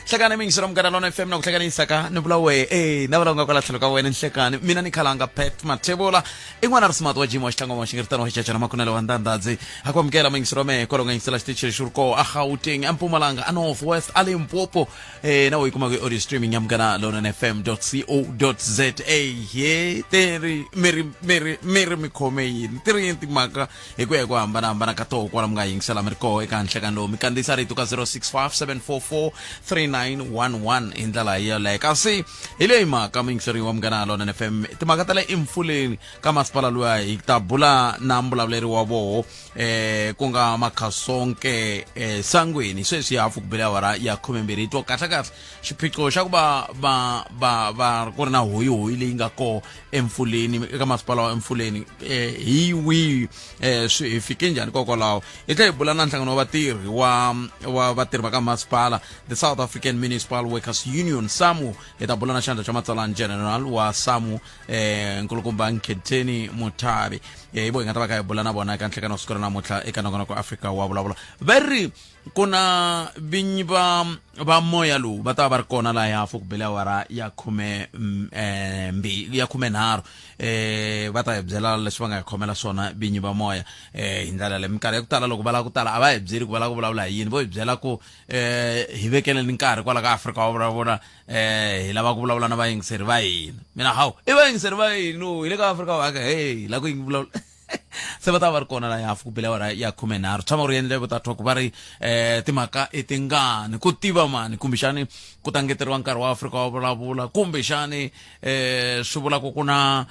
Hlekani mingisiro mkana lona FM na kuhlekanisa ka nibula we na vula nga kwala tlhelo ka wena nhlekani mina ni khalanga Pet Mathebola in'wana ri smart wa jimo wa xitlangu wa xingirtano wa xichachana makunele wa ndandadzi akwamukela mingisiro me kolonga ingisela xitichi xurko a Gauteng a Mpumalanga a North West a Limpopo na wo ikuma ku audio streaming ya mkana lona fm.co.za ye teri meri mikhome yini tiri timhaka hi ku ya ku hambana ka to kwala mga yingisela miriko eka nhlekani lo mikandisa rito ka 0657443911 hi ndlela yeleyo kasi hi leyi mhaka mingiseri wa mugana lona FM timhaka ta le Imfuleni ka masipala luya hi ta bula na mbulavuleri wa voho ku nga Makhasonke Sangweni sweswi ya hafu ku bela awara ya 12 to kahle xiphiqo xa ku va ku ri na hoyi leyi nga ko Emfuleni eka masipala wa Emfuleni hi wi swi fike njhani kokwalaho hi tlhe hi bula na nhlangano wa vatirhi wa vatirhi va ka masipala the South African Municipal Workers Union SAMU hi ta bula na xandla xa matsalana general wa SAMU nkulukumba Nketheni Muthabi hi vo hi nga ta va ka hi bula na vona eka nhlekano wa siku ra namuntlha eka nongonoko Africa wa vulavula very kuna vinyi va moya lowu va ta va ri kona laha ya hafu ku bela awara ya 13 va ta hi byela leswi va nga hi khomela swona vinyi va moya hi ndlela leyi minkarhi ya ku tala loko va lava ku tala a va hi byeli ku va lava ku vulavula hi yini vo hi byela ku hi vekeleni nkarhi kwala ka Africa wa vulavula hi lava ku vulavula na vayingiseri va hina mina hawu i vayingiseri va hina hi le ka Africa wa ka hi la ku vulavula se va ta va ri kona la ya hafu ku bela awara ya 13 tshama ri endle vutatwa ku va ri timhaka etingani ku tiva mani kumbexani ku tangeteriwa nkarhi wa Africa wa vulavula kumbexani swi vula ku na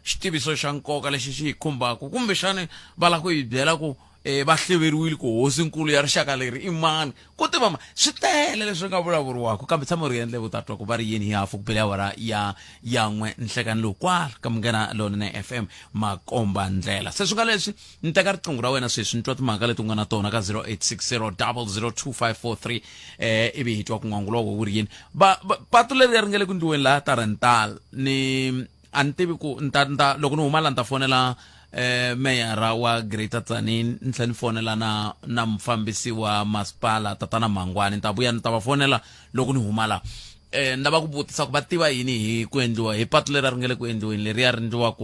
xitiviso xa nkoka lexi xi khumbaka kumbexani va la ku hi byela ku va hleveriwile ku hosinkulu ya rixaka leri i mani ku tiva ma swi tele leswi nga vulavuriwaka kambe tshama ri endle vutatwa ku va ri yini hi hafu ku bela awara ya n'we nhlekani lowu kwala ka munghana lona FM makomba ndlela se swi nga leswi ni teka riqingho ra wena sweswi ni twa timhaka leti u nga na tona ka 0860002543 ivi hi twa ku n'wangulo wa wu ri yini patu leri ri nga le ku ndiweni laha Tarental ni a ni tivi ku loko ni huma la ni ta fonela meyara wa Greater Tzaneen ni tlhela ni fonela na mufambisi wa masipala tatana Mangwani ni ta vuya ni ta va fonela loko ni huma la ni lava ku vutisa ku va tiva yini hi ku endliwa hi patu leri ri nga le ku endliweni leriya ri endliwa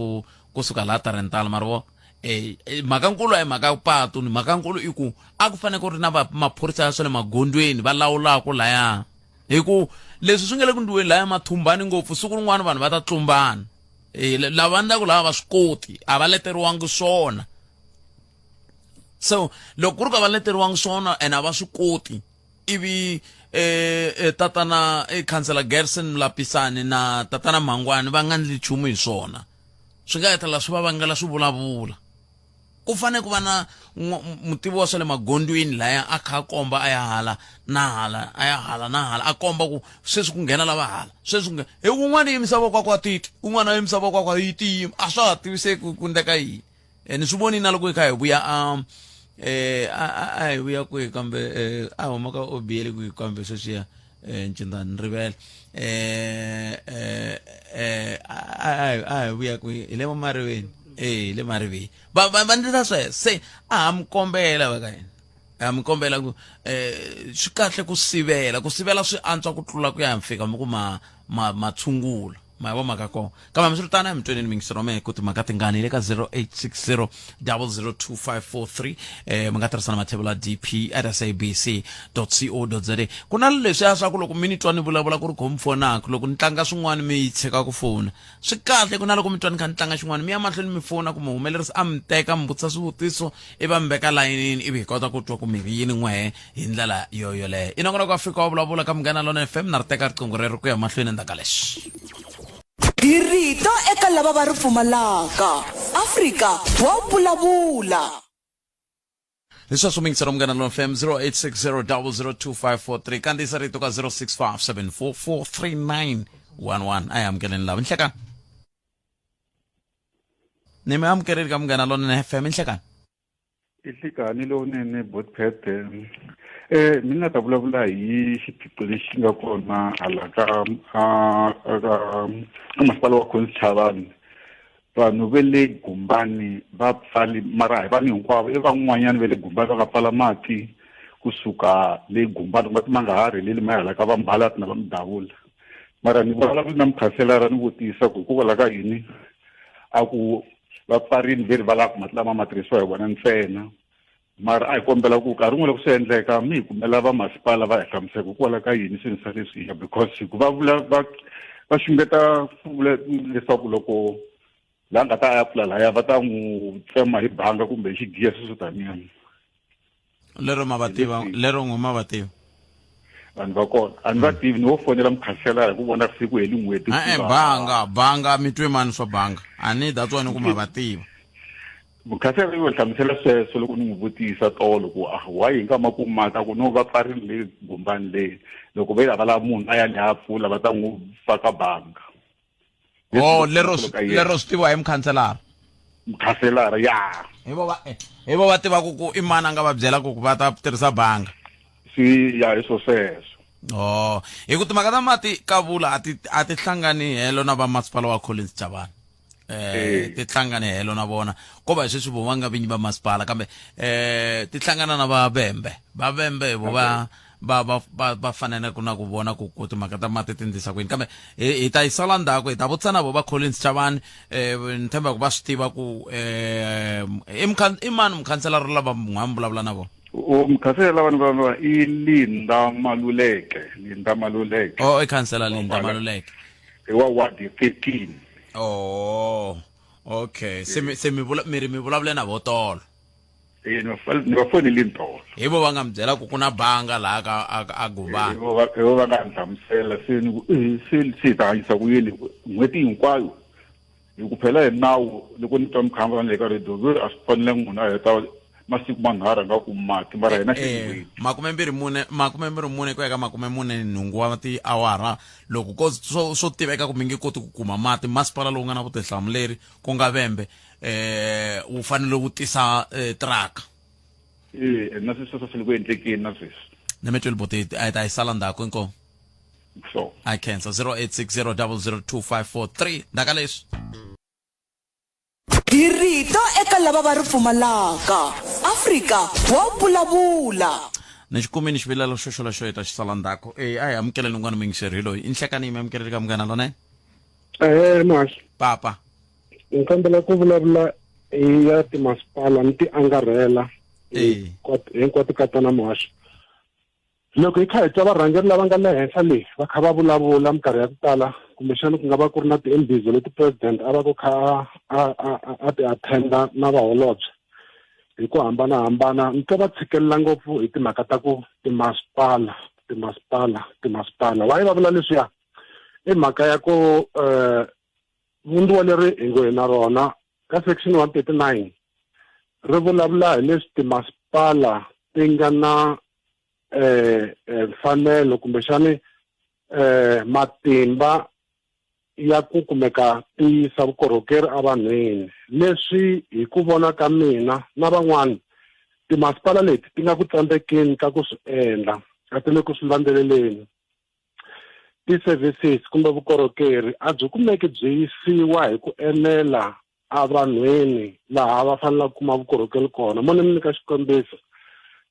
kusuka laha Tarental marivo mhakankulu a hi mhaka patu ni mhakankulu i ku a ku fanele ku ri na maphorisa ya swa le magondweni va lawulaka laya hi ku leswi swi nga le ku endliweni laya mathumbani ngopfu siku rin'wana vanhu va ta tlumbana lava ndlaku lava va swi koti a va leteriwangi swona so loko ku ri ka va leteriwangi swona and a va swi koti ivi tatana Councillor Gerson Lapisani na tatana Mangwani va nga ndli nchumu hi swona swi nga hetelela swi va vangela swi vulavula ku fane ku va na mutivi wa swa le magondweni laya a kha komba a ya hala na hala a ya hala na hala a komba ku sweswi ku nghena lava hala sweswi ku he un'wana yimisa vokwa titi un'wana yimisa vokwa yi tima a swa ha tiviseki ku ndeka yini ni swi voni na loko hi kha hi vuya a hi vuya kwihi kambe a huma ka obiyele kwihi kambe sweswiya ncinda ni rivele a hi vuya kwihi hi le mariveni le mariveni va ndlela sweswo se a ha mi kombela va ka yena a mi kombela ku swi kahle ku sivela swi antswa ku tlula ku ya fika mi ku matshungula ma va maka kona kambe mi swi tana hi mtweni mingisiro me ku timhaka tingani le ka 0860002543 mi nga tirhisana mathebula dp@sabc.co.za ku na leswi ya swa ku loko mi ni twa ni vulavula ku ri kho mi fonaka loko ni tlanga swin'wana mi yi tshika ku fona swi kahle ku na loko mi twa ni kha ni tlanga xin'wana mi ya mahlweni mi fona ku mi humelerisa a mi teka mi vutisa swivutiso ivi mi veka layinini ivi hi kota ku twa ku mi ri yini n'we hi ndlela yoyoleyo i nongonoko Africa wa vulavula ka munghana lona FM na ri teka riqingho rero ku ya mahlweni ndaka leswi Irito eka lava va ri pfumalaka Africa wa vulavula leswi swi mingisero munghana lona FM 0860002543 kandisa rito ka 0657443911 a hi amukeleni lava nhlekani ni mi amukeleni ka munghana lona FM nhlekani Ihlekani lonene Pet mina ta vulavula hi xiphiqo lexi nga kona hala ka masipala wa Khonchavani vanhu ve le Gumbani va pfali mara hi vanhu hinkwavo i van'wanyana ve le Gumbani va nga pfala mati kusuka le gumbani ngathi mangahari leli mayala ka va mbala na va mdavula mara ni vulavula na mukhanselara ni vutisa ku hikokwalaho ka yini a ku va pfarini veri va lava ku mati lama ma tirhisiwa hi vona ntsena mara a hi kombela ku nkarhi wun'we loko swi endleka mi hi kumela va masipala va hi hlamusela hikokwalaho ka yini swi ni swa leswiya because ku va vula va xungeta leswaku loko laha nga ta apula laya va ta n'wi tsema hi banga kumbe hi xigiya sweswo taniyani lero n'we ma va tiva vanhu va kona a ni va tivi ni wo fonela mukhanselara hi ku vona siku heli n'hweti banga mi twe mani swa banga a ni datswani ku ma va tiva mukhanselara yo hlamusela sweswo loko ni n'wi vutisa tolo ku why hi nga makumu mata ku no va pfarini le gumbani leyi loko va lava munhu a ya ni ya pfula va ta n'wi faka banga lero swi tiviwa hi mukhanselara ya hi vo va tivaku ku i mani a nga va byela ku va ta tirhisa banga swi ya hi sweswo hi ku timhaka ta mati Kavula a ti hlangani helo na va masipala wa Collins Chavani ti hlangane helo na vona ko va hi sweswi vo va nga vinyi va masipala kambe ti hlangana na vavembe vo va fanele ku na ku vona ku timhaka ta mati ti ndlisa kwini kambe hi ta yi sala ndzhaku hi ta vutisa na vo va Collins Chavani ni tshemba ku va swi tiva ku i mani mukhanselara lava n'wa mi vulavula na vona mukhanselara lava i Linda Maluleke i khansela Linda Maluleke i wa ward 13 okay se mi vulavule na vo tolo ni va fonelini tolo hi vo va nga mi byela ku na banga laha a Gubani hi vo va nga ni hlamusela se ta hanyisa ku yini n'hweti hinkwayo hi ku phela hi nawu loko ni twa mikhamba le ka radio a swi fanele munhu a heta masiku manharhu nga ku mati mara hina xin'wini 24 ku ya ka 48 wa tiawara loko ko swo tiveka ku mi nge koti ku kuma mati masipala lowu nga na vutihlamuleri ku nga Vembe wu fanele wu tisa traka na sweswo swi le ku endlekeni na sweswi ni mi tweli buti a hi ta yi sala ndzhaku inkomu so I cancel 0860002543 ndaka leswi hi rito eka lava va ri pfumalaka Afrika wa vulavula ni xikumini xivilelo xoxo lexo hi ta xi sala ndzhaku a hi amukeleni n'wana mi ngiseri loyi i nhlekani mi amukeleli ka munghana lona Max papa ni kombela ku vulavula hi ya timasipala ni ti angarhela hinkwato ka tona Max loko hi kha hi twa varhangeri lava nga le henhla leyi va kha va vulavula minkarhi ya ku tala kumbexana ku nga va ku ri na ti-embizo leti president a va ku kha a ti attenda na vaholobye hi ku hambanahambana ni twa va tshikelela ngopfu hi timhaka ta ku timasipala va yi va vula leswiya i mhaka ya ku vumbiwa leri hi ngo hi na rona ka section 139 ri vulavula hi leswi timasipala ti nga na mfanelo kumbexani matimba ya ku kumeka ti yisa vukorhokeri a vanhwini leswi hi ku vona ka mina na van'wana timasipala leti ti nga ku tsandzekeni ka ku swi endla a ti le ku swi landzeleleni ti-services kumbe vukorhokeri a byi kumeki byi yisiwa hi ku enela a vanhwini laha va fanele ku kuma vukorhokeri kona mo ni mi nyika xikombiso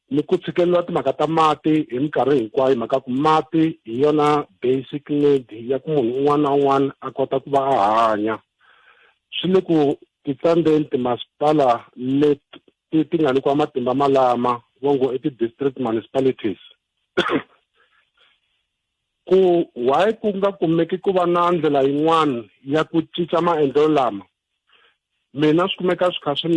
ni ku tshikeleriwa timhaka ta mati hi minkarhi hinkwayo mhaka ku mati hi yona basic need ya ku munhu un'wana na un'wana a kota ku va a hanya swi le ku titsandzeni timasipala leti ti nga nyikiwa matimba malama vongo ti-district municipalities ku why ku nga kumeki ku va na ndlela yin'wana ya ku cinca maendlelo lama mina swi kumeka swi kha swi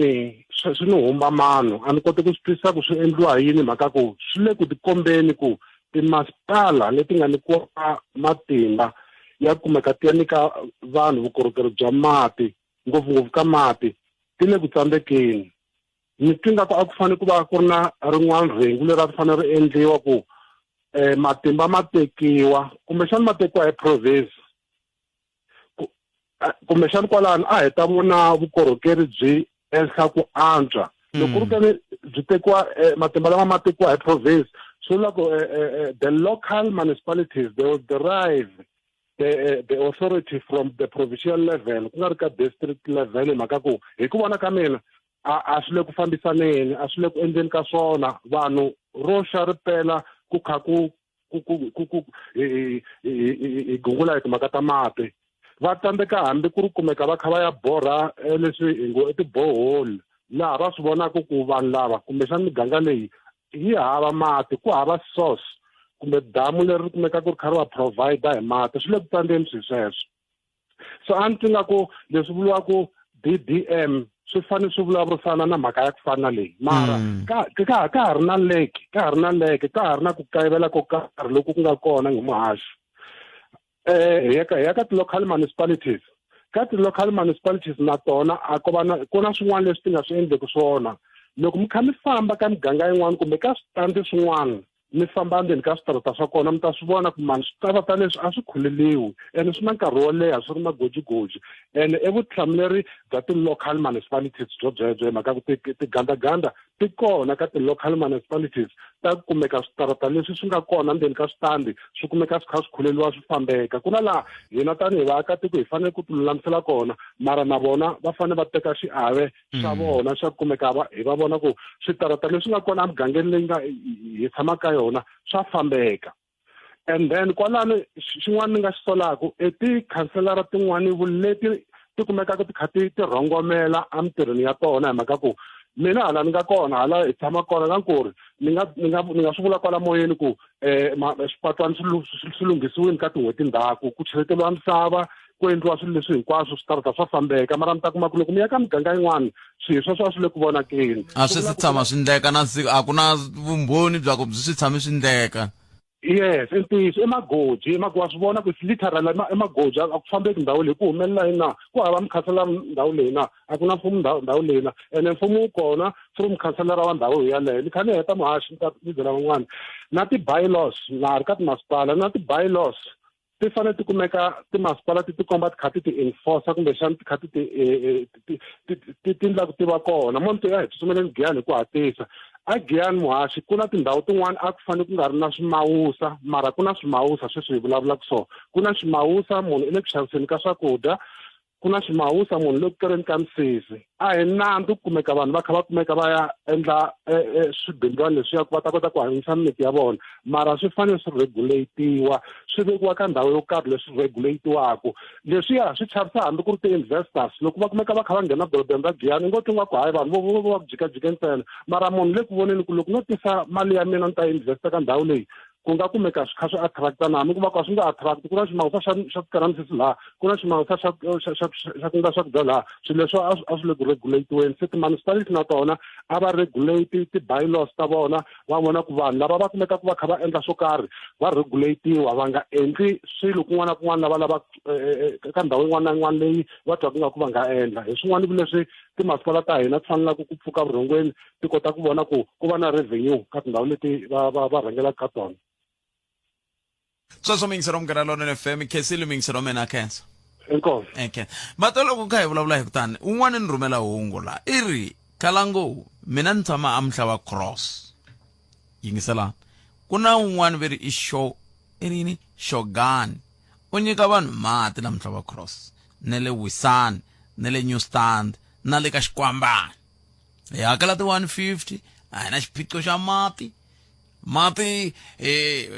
ni humba mano a ni koti ku swi twisisa ku swi endliwa hi yini mhaka ku swi le ku tikombeni ku timasipala leti nga nyikiwa matimba ya kumeka ti ya nyika vanhu vukorhokeri bya mati ngopfungopfu ka mati ti le ku tsandzekeni ni twi nga ku a ku fanele ku va ku ri na rin'wana rhengu leri a ri fanele ri endliwa ku matimba ma tekiwa kumbexani ma tekiwa hi province kumbexani kwalano a hi ta vona vukorhokeri byi henhla ku antswa loko ri kani byi tekiwa matimba lama ma tekiwa hi province swi vula ku the local municipalities they will derive the authority from the provincial level ku nga ri ka district level hi mhaka ku hi ku vona ka mina a swi le ku fambisaneni a swi le ku endleni ka swona vanhu ro xaripela ku kha ku hi gungula hi timhaka ta mati va tsandzeka hambi ku ri kumeka va kha va ya borha leswi hi ngo i ti-borehole laha va swi vonaka ku vanhu lava kumbexana miganga leyi yi hava mati ku hava source kumbe damu leri ri kumeka ku ri kha ri va provide hi mati swi le ku tsandzeni swilo sweswo so a ni nga ku leswi vuriwaka DDM swi fanele swi vulavurisana na mhaka ya ku fana leyi mara ka ha ri na leke ka ha ri na ku kayivela ko karhi loku ku nga kona hi muhaxi hi ya ka ti-local municipalities ka ti-local municipalities na tona a ku na swin'wana leswi ti nga swi endleki swona loko mi kha mi famba ka miganga yin'wana kumbe ka switandi swin'wana mi famba ndzeni ka switarata swa kona mi ta swi vona ku mani switarata leswi a swi khuleliwi ene swi na nkarhi wo leha swi ri magojigoji ene evutihlamuleri bya ti-local municipalities byo byebyo mhaka ku tigandaganda ti kona ka ti-local municipalities ta kumeka switarata leswi swi nga kona ndzeni ka switandi swi kumeka swi kha swi khuleliwa swi fambeka ku na laha hina tanihi vaakatiko hi fanele ku ti lulamisela kona mara na vona va fanele va teka xiave xa vona xa ku kumeka hi va vona ku switarata leswi nga kona emugangeni leyi nga hi tshamaka yona swa fambeka and then kwalano xin'wana ni nga xi solaka tikhanselara tin'wani leti ti kumekaka ti kha ti rhongomela emitirhweni ya tona hi mhaka ku mina hala ni nga kona hala hi tshama kona ka nkuri ni nga swi vula kwala moyeni ku swipatwani swi lunghisiwini ka tin'hweti ndzhaku ku cheletiwa misava ku endliwa swilo leswi hinkwaswo switarata swa fambeka mara mi ta kuma ku loko mi ya ka miganga yin'wana swilo sweswo a swi le ku vonakeni a swi tshama swi ndleka na siku a ku na vumbhoni bya ku byi swi tshame swi ndleka yes i ntiyiso emagoji wa swi vona ku literally emagoji a ku fambeki ndhawu leyi ku humelela yini na ku hava mukhanselara ndhawu leyi na a ku na mfumo ndhawu leyi na ene mfumo wu kona through mukhanselara wa ndhawu yaleyo ni kha ni heta muhaxi ni ta byela van'wana na ti-bylaws na ha ri ka timasipala na ti-bylaws ti fanele ti kumeka timasipala ti komba ti kha ti enforce kumbexana ti kha ti endla ku tiva kona munhu ya hi tsutsumeleni Giyani hi ku hatlisa a Giyani muhaxi ku na tindhawu tin'wana a ku fanele ku nga ri na swimawusa mara ku na swimawusa sweswi hi vulavulaka so ku na swimawusa munhu i le ku xaviseni ka swakudya ku na swimawusa munhu le ku kereni ka misisi a hi nandzu ku kumeka vanhu va kha va kumeka va ya endla swibindlwana leswiya ku va ta kota ku hanyisa mimiti ya vona mara swi fanele swi regulatiwa swi vekiwa ka ndhawu yo karhi leswi regulatiwaka leswiya swi chavisa hambi ku ri ti-investors loko va kumeka va kha va nghena dorobeni ra Giyani ngo tinga ku hayi vanhu vo va jikajike ntsena mara munhu le ku voneni ku loko no tisa mali ya mina ni ta investa ka ndhawu leyi ku nga kumeka swi kha swi attract-a na hambi ku va ka swi nga attract ku na ximawusa xa ku kera misisi laha ku na ximawusa xa ku nga swakudya laha swilo leswo a swi le ku regulatiweni se ti-municipality na tona a va regulate ti-bylaws ta vona va vona ku vanhu lava va kumeka ku va kha va endla swo karhi va regulatiwa va nga endli swilo kun'wana na kun'wana lava lava ka ndhawu yin'wana na yin'wana leyi va twaka nga ku va nga endla hi swin'wana leswi timasipala ta hina ti fanelaka ku pfuka vurhongweni ti kota ku vona ku va na revenue ka tindhawu leti va rhangelaka ka tona sweswo mingisero mugara lona FM khesile mingisero mena khensa inkosi okay mata loko kha hi vulavula hi kutani un'wana ni rhumela hungu la i ri khalango mina ni tshama amhlava cross yingisela ku na un'wana veri i rini Shogun u nyika vanhu mati na mhlava cross ne le Wisani ne le New Stand na le ka Xikwambani hi hakela ti 150 a hi na xiphiqo xa mati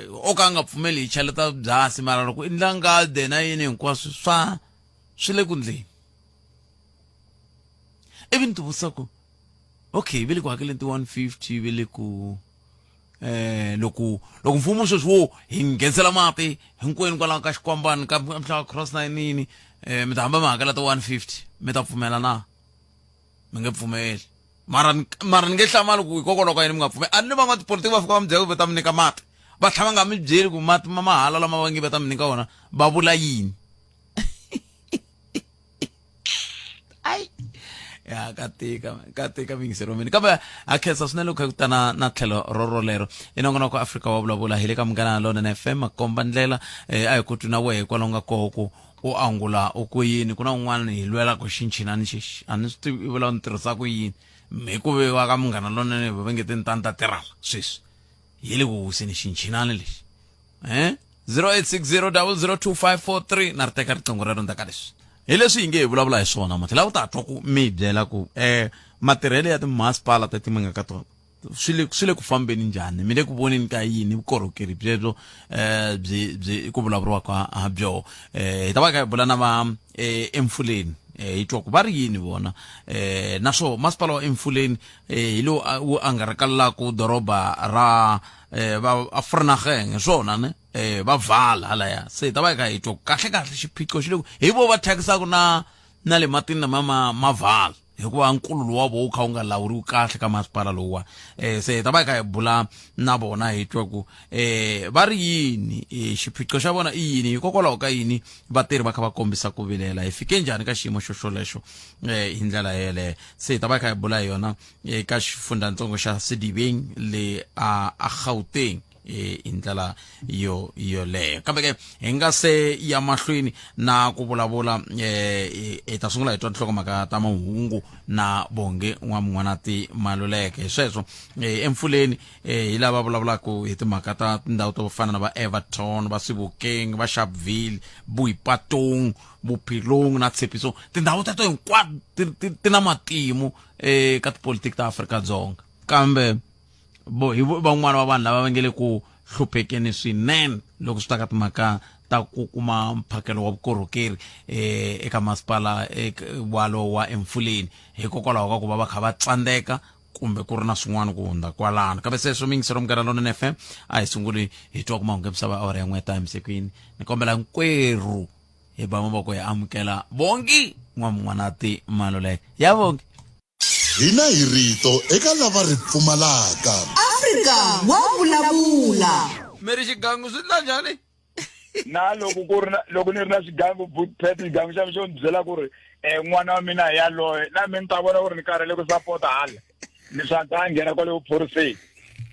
o ka nga pfumeli hi cheleta byasi mara loko i ndla ngade na yini hinkwaswo swi le ku ndleni ivi ni ti vutisa ku okay ve le ku hakeleni ti 150 ve le ku loko mfumo sweswi wo hi nghenisela mati hinkwenu kwalaho ka Xikwambani ka Mhlava cross na yinini mi ta hamba mi hakela ti 150 mi ta pfumela na mi nge pfumeli mara ni nge hlamali ku hikokwalaho ka yini mi nga pfumeli a ni va n'watipolitiki va fika va mi byela ku va ta mi nyika mati va tlhava nga mi byeli ku mati ma mahala lama va nge va ta mi nyika wona va vula yini ai ya katika mingisero mini kambe a khensa swinene loko hi ku ta na tlhelo rorolero i nongonoko wa Afrika wa vulavula hi le ka Munghana Lonene FM makomba ndlela a hi ku twi na wehe kwalaho nga koho u angula u ku yini ku na un'wana hi lwela ku xinchinani xexi a ni swi tivi vula ni tirhisa ku yini mi ku vewa ka Munghana Lonene va nge tintanta tirhala sweswi hi le ku huseni xinchinani lexi 0860 002543 na ri teka riqingho rero ndaka leswi hi leswi hi nge hi vulavula hi swona mathi lava u ta twa ku mi byela ku matirhelo ya timasipala ta timanga ka tona swi le ku fambeni njhani mi le ku voneni ka yini vukorhokeri byebyo byi ku vulavuriwaka ha byoho hi ta va ka hi bula na va Emfuleni hi twa ku va ri yini vona naswo masipala wa Emfuleni hi lowu wu angarhakalaku doroba ra va Verneging hi swona ne va vala halaya se hi ta va ka hi twa kahle kahle xiphiqo xi le ku hi vo va thyakisaka na le matini lama ma vala hikuva nkululo wa vo wu kha wu nga lawuriwi kahle ka masipala lowuwa se hi ta va hi kha hi bula na vona hi twa ku va ri yini xiphiqo xa vona i yini hikokwalaho ka yini vatirhi va kha va kombisa ku vilela hi fike njhani ka xiyimo xolexo hi ndlela yeleyo se hi ta va hi kha hi bula hi yona eka xifundzantsongo xa Sedibeng le a Gauteng hi ndlela yoleyo kambe ke hi nga se ya mahlweni na ku vulavula hi ta sungula hi twa nhlokomhaka ta mahungu na Bonge N'wamun'wanati Maluleke hi sweswo Emfuleni hi lava vulavulaka hi timhaka ta tindhawu to fana na va Everton va Sebokeng va Sharpeville Boipatong Bophirong na Tshepiso tindhawu ta to hinkwato ti na matimu ka tipolitiki ta Afrika-Dzonga kambe hi van'wana va vanhu lava va nge le ku hluphekeni swinene loko swi ta ka timhaka ta ku kuma mphakelo wa vukorhokeri eka masipala walowo wa Emfuleni hikokwalaho ka ku va va kha va tsandeka kumbe ku ri na swin'wana ku hundza kwalano kambe sweswo mingisero Munghana Lonene FM a hi sunguli hi twa ku mahungu emisava awara ya n'weta emisekwini ni kombela nkwerhu hi ba mavoko hi amukela Bongi N'wamun'wanati Maluleke ya Bongi hina hi rito eka lava ri pfumalaka Afrika wa vulavula meri xigangu swi tla njhani na loko ni ri na swigangu bootpet xigangu xa xo ni byela ku ri n'wana wa mina ya loye na mina ni ta vona ku ri ni karhele ku sapota hala leswaku a nghena kwale vuphoriseni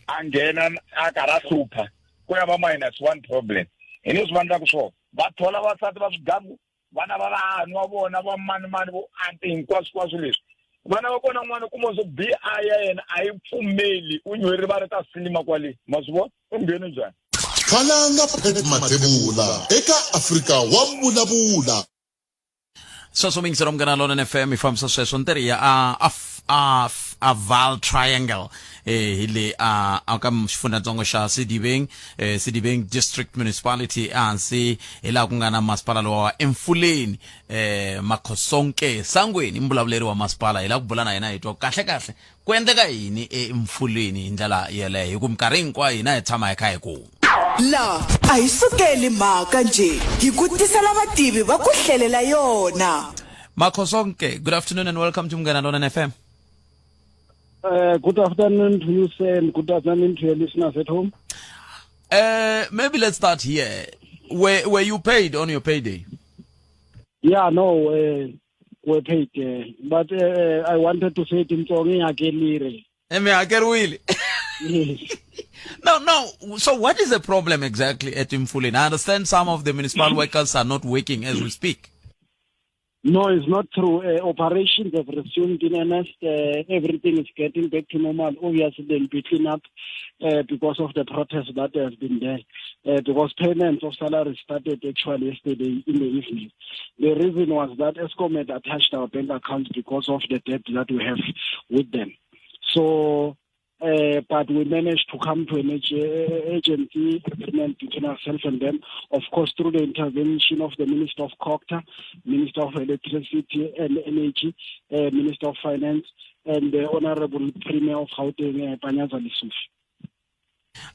a nghena a karhi a hlupha ku ya va -1 problem hi leswi va endlaku swona va thola vasati va swigangu vana va vanhu wa vona va mani vo anti hinkwaswo leswi vana va kona n'wana kuma zo BI ya yena a yi pfumeli u nywerhi va ri ta sinima kwale ma swi vona u nghene njhani phalanga Pet Mathebula eka Afrika wa vulavula sweswo mingisero Munghana Lonene FM hi fambisa sweswo ntirhi ya a Vaal Triangle hi le a ka xifundzantsongo xa Sedibeng District Municipality hansi hi laha ku nga na masipala lowa wa Emfuleni Makhosonke Sangweni mbulavuleri wa masipala hi laha ku bula na hina hi twa kahle ku endleka yini eMfuleni hi ndlela yeleyo hi ku minkarhi hinkwayo hina hi tshama hi kha hi ku la a hi sukeli mhaka nje hi ku tisela vativi va ku hlelela yona Makhosonke, good afternoon and welcome to Munghana Lonene FM. Good afternoon to you, sir, and good afternoon to your listeners at home. Maybe let's start here. Were you paid on your payday? Yeah, no, we're paid, but I wanted to say it in Tongi. Yes. No. So what is the problem exactly at Emfuleni? I understand some of the municipal workers are not working as we speak. No, it's not true. Operations have resumed in earnest. Everything is getting back to normal. Obviously, they'll be cleaned up because of the protest that has been there. Because payments of salaries started actually yesterday in the evening. The reason was that ESCOM had attached our bank accounts because of the debt that we have with them. So, but we managed to come to an agency agreement between ourselves and them, of course, through the intervention of the Minister of COGTA, Minister of Electricity and Energy, Minister of Finance, and the Honorable Premier of Gauteng, Panyaza Lesufi.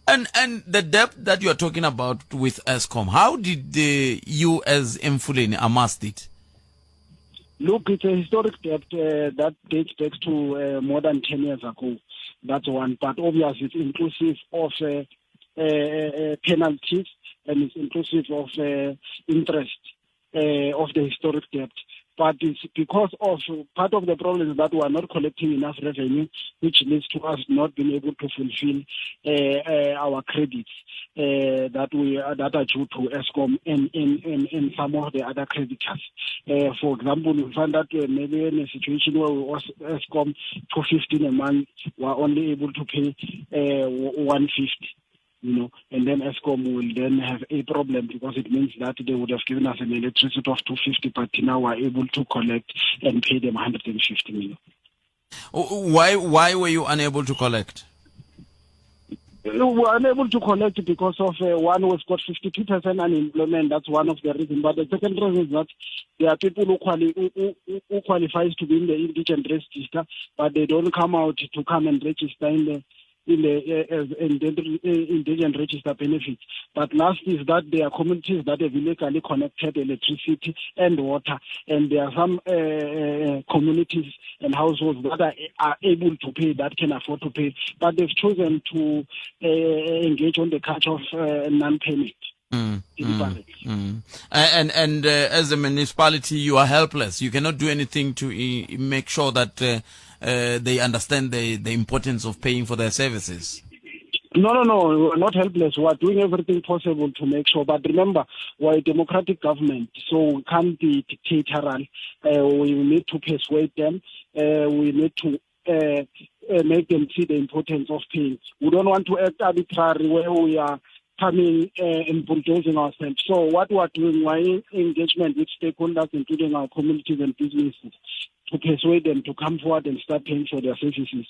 And the debt that you are talking about with ESCOM, how did you as Emfuleni amass it? Look, it's a historic debt that dates back to more than 10 years ago. That's one. But obviously, it's inclusive of penalties and it's inclusive of interest of the historic debt. But it's because of part of the problem is that we are not collecting enough revenue, which leads to us not being able to fulfill our credits that are due to ESCOM and some of the other creditors. For example, we found that maybe in a situation where we owe ESCOM 215 a month, we are only able to pay 150. And then ESCOM Eskom will then have a problem, because it means that they would have given us an electricity of 250, but now we're able to collect and pay them 150 million. Why were you unable to collect? We were unable to collect because of one, we've got 52% unemployment. That's one of the reasons. But the second reason is that there are people who qualifies to be in the indigent register, but they don't come out to come and register in the indigent register benefits. But last is that there are communities that have illegally connected electricity and water, and there are some communities and households that are able to pay, that can afford to pay, but they've chosen to engage on the catch of non-payment. And as a municipality, you are helpless. You cannot do anything to make sure that they understand the importance of paying for their services. No, we're not helpless. We're doing everything possible to make sure. But remember, we're a democratic government, so we can't be dictatorial. We need to persuade them. We need to make them see the importance of paying. We don't want to act arbitrarily where we are coming and bulldozing ourselves. So what we're doing, we're in engagement with stakeholders, including our communities and businesses, to persuade them to come forward and start paying for their services.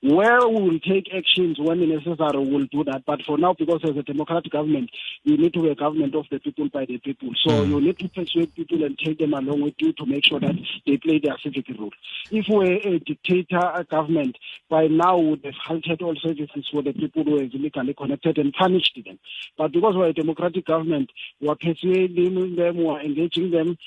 Where we will take actions when necessary, we'll do that. But for now, because as a democratic government, you need to be a government of the people, by the people. So you need to persuade people and take them along with you to make sure that they play their civic role. If we're a dictator government, by now we would have halted all services for the people who are illegally connected and punished them. But because we're a democratic government, we're persuading them, we're engaging them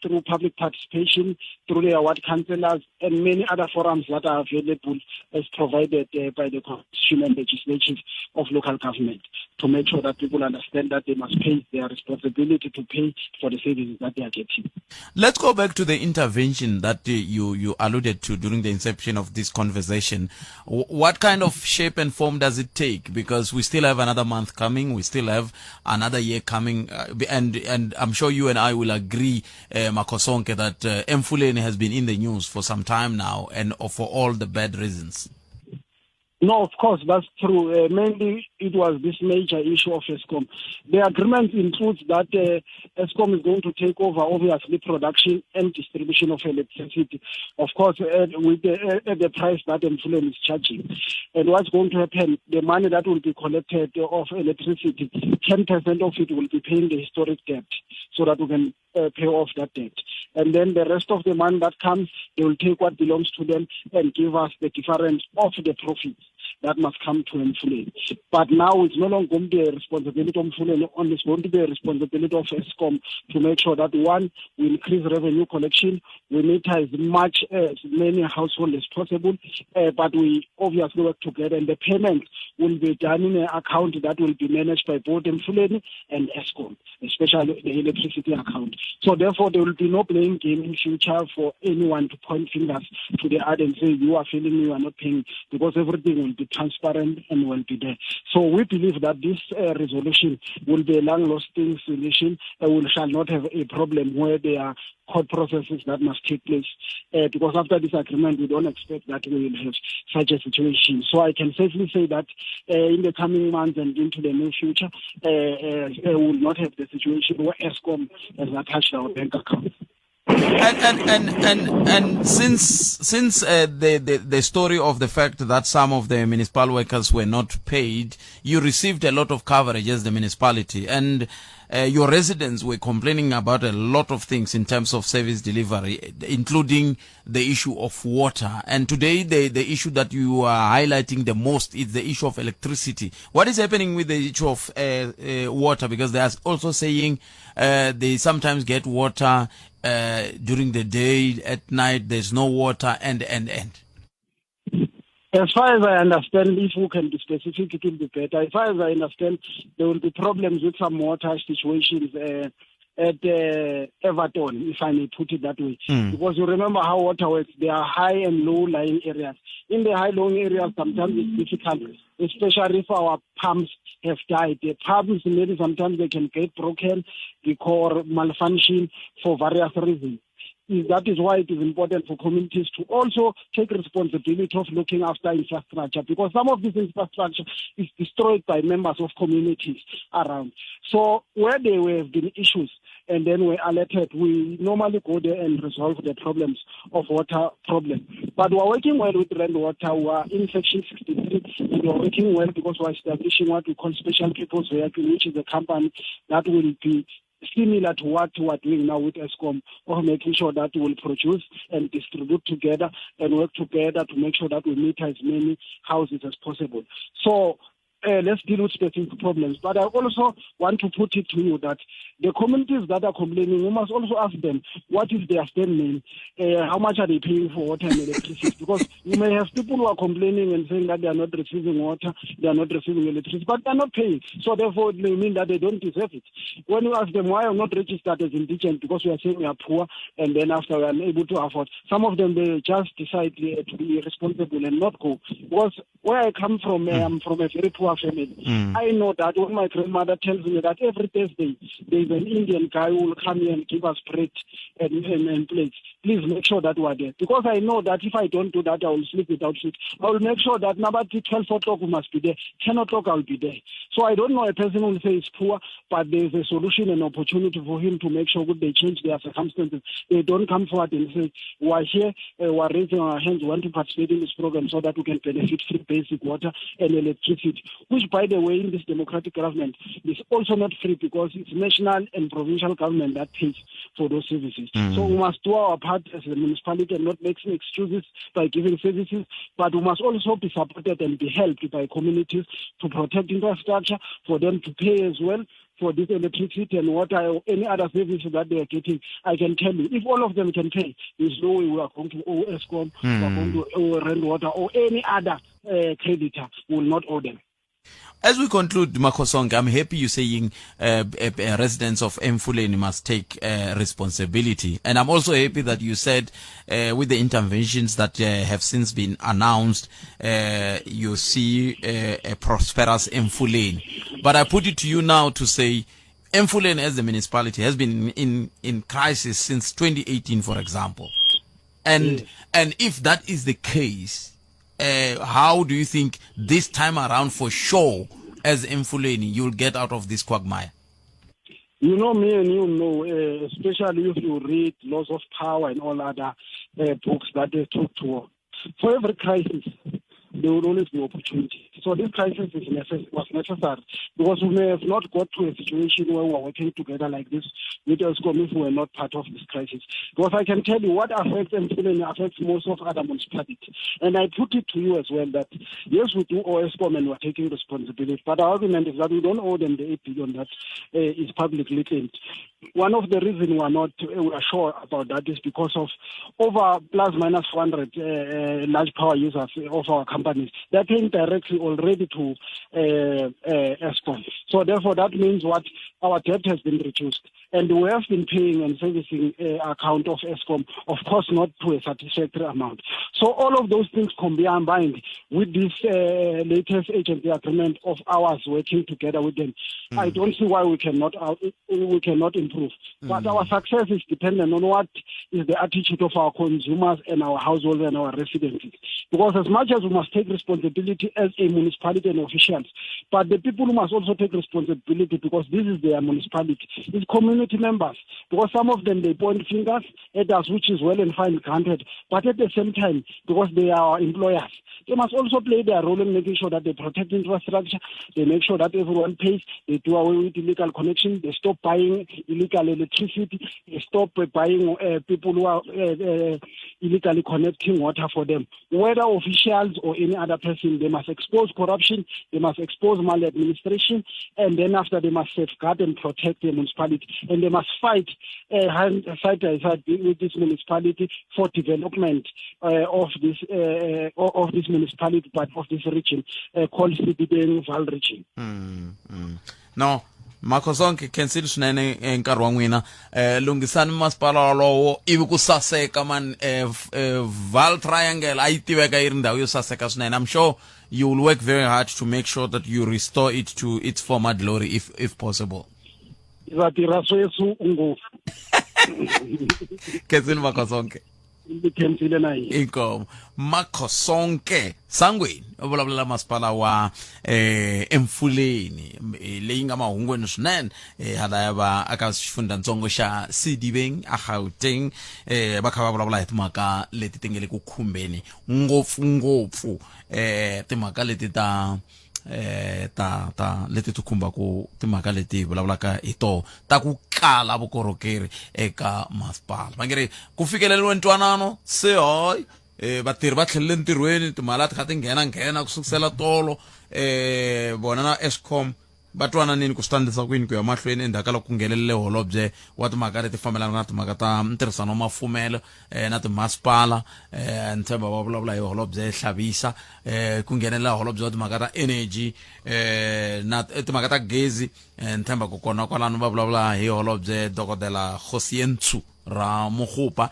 through public participation, through their ward councillors, and many other forums that are available as provided by the constitution and legislation of local government, to make sure that people understand that they must pay their responsibility to pay for the services that they are getting. Let's go back to the intervention that you alluded to during the inception of this conversation. What kind of shape and form does it take? Because we still have another month coming, we still have another year coming, and I'm sure you and I will agree, Makosonke, that Emfuleni has been in the news for some time now, and for all the bad reasons. No, of course, that's true. Mainly, it was this major issue of Eskom. The agreement includes that Eskom is going to take over, obviously, production and distribution of electricity, of course, with the price that Emfuleni is charging. And what's going to happen, the money that will be collected of electricity, 10% of it will be paying the historic debt, so that we can pay off that debt. And then the rest of the money that comes, they will take what belongs to them and give us the difference of the profits that must come to Emfuleni. But now it's no longer going to be a responsibility of Emfuleni, only it's going to be a responsibility of Eskom to make sure that, one, we increase revenue collection, we meet as many households as possible, but we obviously work together, and the payment will be done in an account that will be managed by both Emfuleni and Eskom, especially the electricity account. So therefore, there will be no playing game in future for anyone to point fingers to the other and say, you are failing, you are not paying, because everything will be transparent and will be there. So we believe that this resolution will be a long-lasting solution, and we shall not have a problem where there are court processes that must take place, because after this agreement, we don't expect that we will have such a situation. So I can safely say that in the coming months and into the near future, we will not have the situation where Eskom has attached our bank account. And since the story of the fact that some of the municipal workers were not paid, you received a lot of coverage as the municipality, and your residents were complaining about a lot of things in terms of service delivery, including the issue of water. And today, the issue that you are highlighting the most is the issue of electricity. What is happening with the issue of water? Because they are also saying they sometimes get water during the day, at night there's no water, and. As far as I understand, if we can be specific, it will be better. As far as I understand, there will be problems with some water situations at Everton, if I may put it that way. Because you remember how water works. There are high and low lying areas. In the high lying areas, sometimes it's difficult, especially if our pumps have died. The pumps, maybe sometimes they can get broken because malfunction for various reasons. That is why it is important for communities to also take responsibility of looking after infrastructure, because some of this infrastructure is destroyed by members of communities around. So where there have been issues and then we're alerted, we normally go there and resolve the problems of water problem. But we're working well with Rand Water. We are in Section 63. And we're working well because we're establishing what we call special purpose vehicle, which is a company that will be similar to what we are doing now with Eskom, of making sure that we will produce and distribute together and work together to make sure that we meet as many houses as possible. So let's deal with specific problems. But I also want to put it to you that the communities that are complaining, we must also ask them, what is their standing? How much are they paying for water and electricity? Because you may have people who are complaining and saying that they are not receiving water, they are not receiving electricity, but they are not paying. So therefore, it may mean that they don't deserve it. When you ask them why I'm not registered as indigent, because we are saying we are poor, and then after we are unable to afford, some of them, they just decide to be irresponsible and not go. Because where I come from, I'm from a very poor family. I know that when my grandmother tells me that every Thursday there's an Indian guy who will come here and give us bread and plates, please make sure that we're there. Because I know that if I don't do that, I will sleep without food. I will make sure that nobody 12 o'clock we must be there, 10 o'clock I will be there. So I don't know a person who will say it's poor, but there's a solution and opportunity for him to make sure that they change their circumstances. They don't come forward and say, we're here, we're raising our hands, we want to participate in this program so that we can benefit free basic water and electricity, which, by the way, in this democratic government is also not free because it's national and provincial government that pays for those services. So we must do our part as a municipality and not make excuses by giving services, but we must also be supported and be helped by communities to protect infrastructure, for them to pay as well for this electricity and water or any other services that they are getting. I can tell you, if all of them can pay, there's no way we are going to owe Eskom, we are going to owe Rand Water or any other creditor will not owe them. As we conclude, Makhosonke, I'm happy you're saying residents of Emfuleni must take responsibility. And I'm also happy that you said with the interventions that have since been announced, you see a prosperous Emfuleni. But I put it to you now to say Emfuleni as a municipality has been in crisis since 2018, for example. And if that is the case, how do you think this time around for sure as Emfuleni you'll get out of this quagmire? You know me and you know, especially if you read Laws of Power and all other books that they talk to, for every crisis there will always be opportunity. So this crisis was necessary because we may have not got to a situation where we're working together like this with Eskom if we were not part of this crisis. Because I can tell you what affects Emfuleni affects most of other municipalities. And I put it to you as well that yes, we do owe Eskom and we're taking responsibility, but our argument is that we don't owe them the 8 billion that is publicly claimed. One of the reasons we are sure about that is because of over plus minus 400 large power users of our companies. They're paying directly already to Eskom. So therefore that means what our debt has been reduced. And we have been paying and servicing account of Eskom, of course not to a satisfactory amount. So all of those things combined with this latest agency agreement of ours working together with them, I don't see why we cannot improve. But our success is dependent on what is the attitude of our consumers and our households and our residents. Because as much as we must take responsibility as a municipality and officials, but the people must also take responsibility because this is their municipality. It's community members. Because some of them, they point fingers at us, which is well and fine, granted. But at the same time, because they are our employers, they must also play their role in making sure that they protect infrastructure, they make sure that everyone pays, they do away with illegal connection, they stop buying illegal electricity, they stop buying people who are illegally connecting water for them. Whether officials or any other person, they must expose corruption, they must expose maladministration, and then after they must safeguard and protect the municipality. And they must fight side by side with this municipality for development of this municipality, but of this region called Sibideng Val region. No, Makhosonke kensile swinene nkarhi wa n'wina lunghisani masipala walowo ivi ku saseka man Val Triangle a yi tiveka yi ri ndhawu yo saseka swinene. I'm sure you will work very hard to make sure that you restore it to its former glory if possible. Izatirha sweswo ngopfu. khensini Makhosonke Ndikhensile na yini. inkomo Makhosonke Sangweni u vulavulela masipala wa Emfuleni leyi nga mahungweni swinene halaya va aka xifundzatsongo xa Sedibeng a Gauteng va kha va vulavula hi timhaka leti ti nga le ku khumbeni ngopfungopfu timhaka leti ta leti ti khumbaku timhaka leti vulavulaka hi to ta ku kala vukorhokeri eka masipala va nge ri ku fikeleliwe ntwanano se hoy vatirhi va tlhelele ntirhweni timali ti kha ti nghena kusukisela tolo bona na Eskom va twananini ku swi ta endlisa ku yini ku ya mahlweni endzhaku ka loko ku nghenelele holobye wa timhaka leti fambelana na timhaka ta ntirhisano wa mafumelo na timasipala ni tshemba va vulavula hi holobye Hlavisa ku nghenelela holobye wa timhaka ta energy na timhaka ta gezi ni tshemba ku kona kwalano va vulavula hi holobye dokodela Gosientsu ra Mogopa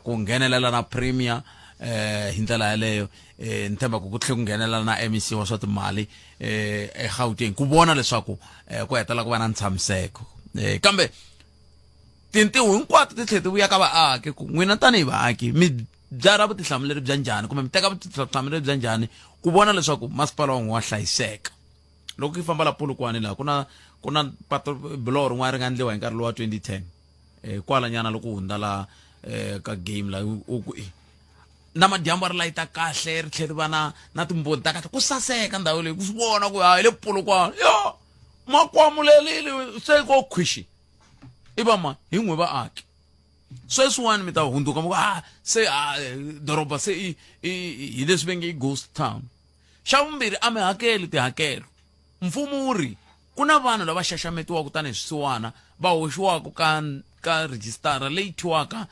ku nghenelela na premier hi ndlela yaleyo ni tshemba ku tlhe ku nghenelela na MEC wa swa timali eGauteng ku vona leswaku ku hetela ku va na ntshamiseko kambe tintiho hinkwato ti tlhe ti vuya ka vaaki ku n'wina tanihi vaaki mi byala vutihlamuleri bya njhani kumbe mi teka vutihlamuleri bya njhani ku vona leswaku masipala wa n'wi wa hlayiseka loko ki famba la Polokwane laha ku na pato biloro rin'wana ri nga endliwa hi nkarhi lowa 2010 kwala nyana loko hundza la ka game la na madyambu ri layita kahle ri tlhela va na timboni ta kahle ku saseka ndhawu leyi ku swi vona ku hi le Polokwane yo makwamu lelile se ko khwishi i va ma hi n'wi vaaki sweswiwani mi ta hunduka mu se doroba se hi leswi va nge i ghost town xa vumbirhi a mi hakeli tihakelo mfumo wu ri ku na vanhu lava xaxametiwaka tanihi swisiwana va hoxiwaka ka registara leyi thiwaka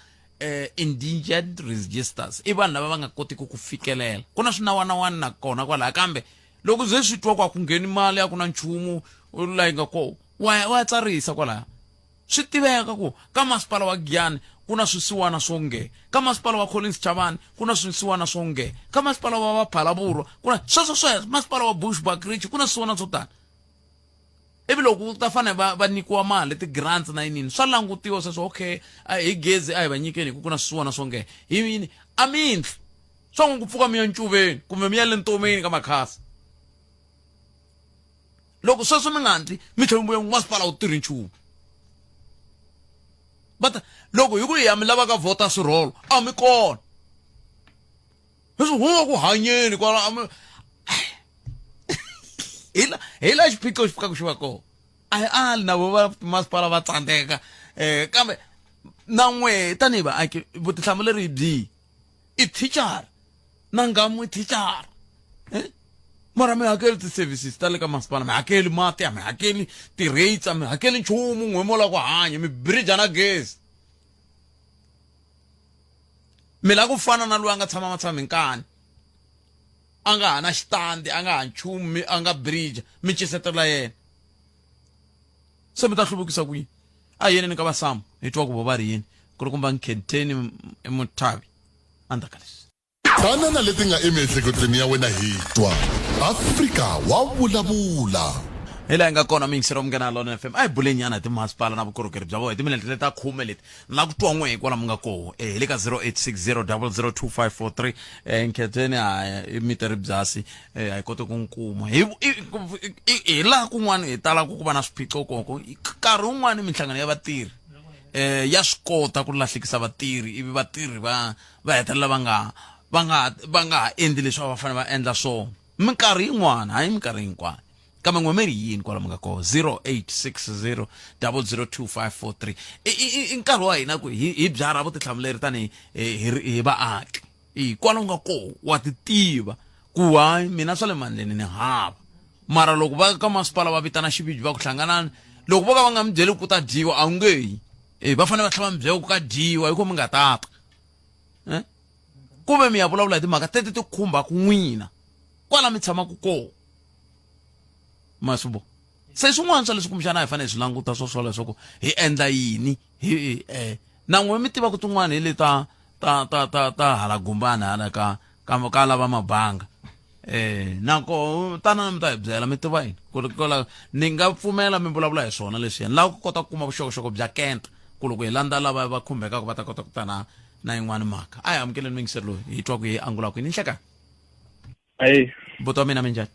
indigent registers i vanhu lava va nga kotiki ku fikelela ku na swinawanawani na kona kwalaha kambe loko ze swi twa ku a ku ngheni mali ya ku na nchumu layi nga ko wa tsarisa kwalaha swi tiveka ku ka masipala wa Giyani ku na swisiwana swo nge ka masipala wa Collins Chavani ku na swisiwana swo nge ka masipala wa Phalabulwa ku na sweswo masipala wa Bushbuckridge ku na swisiwana swo tani ivi loko ta fane va nyikiwa mali ti grants na yini swa langutiwa sweswo okay hi gezi a hi va nyikeni ku na swisiwana swo nge hi yini a mintli swa n'wi ku pfuka mi ya ncuveni kumbe mi ya le ntomeni ka makhasi loko sweswo mi nga ndli mi tlhela mi vuya masipala wu tirhi nchumu but loko hi ku hi ya mi lava ka vota swirholo a mi kona leswi huwa ku hanyeni kwala hila xiphiqo xi fikaka xi va kona a hi ali na vo va masipala va tsandzeka kambe na n'we tanihi vaaki vutihlamuleri hi byihi i thichara na ngamu i thichara mara mi hakeli ti-services ta le ka masipala mi hakeli mati a mi hakeli ti-rates a mi hakeli nchumu n'we mo la ku hanya mi bridge na gezi mi la ku fana na loyi a nga tshama matshama nkani a nga ha na xitandi a nga ha nchumu a nga bridge mi cisetela yena se mi ta hluvukisa ku yini a yeneni ka vasamu hi twa ku vo va ri yini ku ri kumba Nkhenteni Muthavi andzaka leswi tana na leti nga emiehleketweni ya wena hi twa Afrika wa vulavula hi laha hi nga kona mingisero munghena Lona FM a hi bulenyana hi timasipala na vukorhokeri bya vona hi timinete leta 10 leti na ku twa n'we hi kwala mu nga koho hi le ka 0860002543 Nkhenteni i miteri byasi a hi koti ku nkuma hi laha kun'wana hi tala ku va na swiphiqo koko nkarhi wun'wana minhlangano ya vatirhi ya swi kota ku lahlekisa vatirhi ivi vatirhi va hetelela va nga ha endli leswi va fanele va endla swona minkarhi yin'wana hayi minkarhi hinkwayo kambe n'we mi ri yini kwala mu nga koho 0860002543 i nkarhi wa hina ku hi byara vutihlamuleri tani hi vaaki kwala nga koho wa ti tiva ku hayi mina swa le mandleni ni hava mara loko va ka masipala va vitana xiviji va ku hlanganani loko vo ka va nga mi byeli ku ta dyiwa a wu nge yi va fanele va tlhela va mi byela ku ka dyiwa hi ku mi nga tata kumbe mi ya vulavula hi timhaka tete ti khumbaku n'wina kwala mi tshamaku koho masibo se swin'wana swa leswi kumbexana hi fanele hi swi languta swo leswaku hi endla yini na n'we mi tiva ku tin'wana hi le ta hala gumbana hala ka lava mabanga nako tana mi ta hi byela mi tiva yini ni nga pfumela mi vulavula hi swona leswi lava ku kota ku kuma vuxokoxoko bya kenta ku loko hi landza lava va khumbekaka va ta kota ku ta na yin'wana mhaka a hi amukeleni mingiseri loyi hi twa ku hi angula kwini nhleka Hayi, buto wa mina minjhani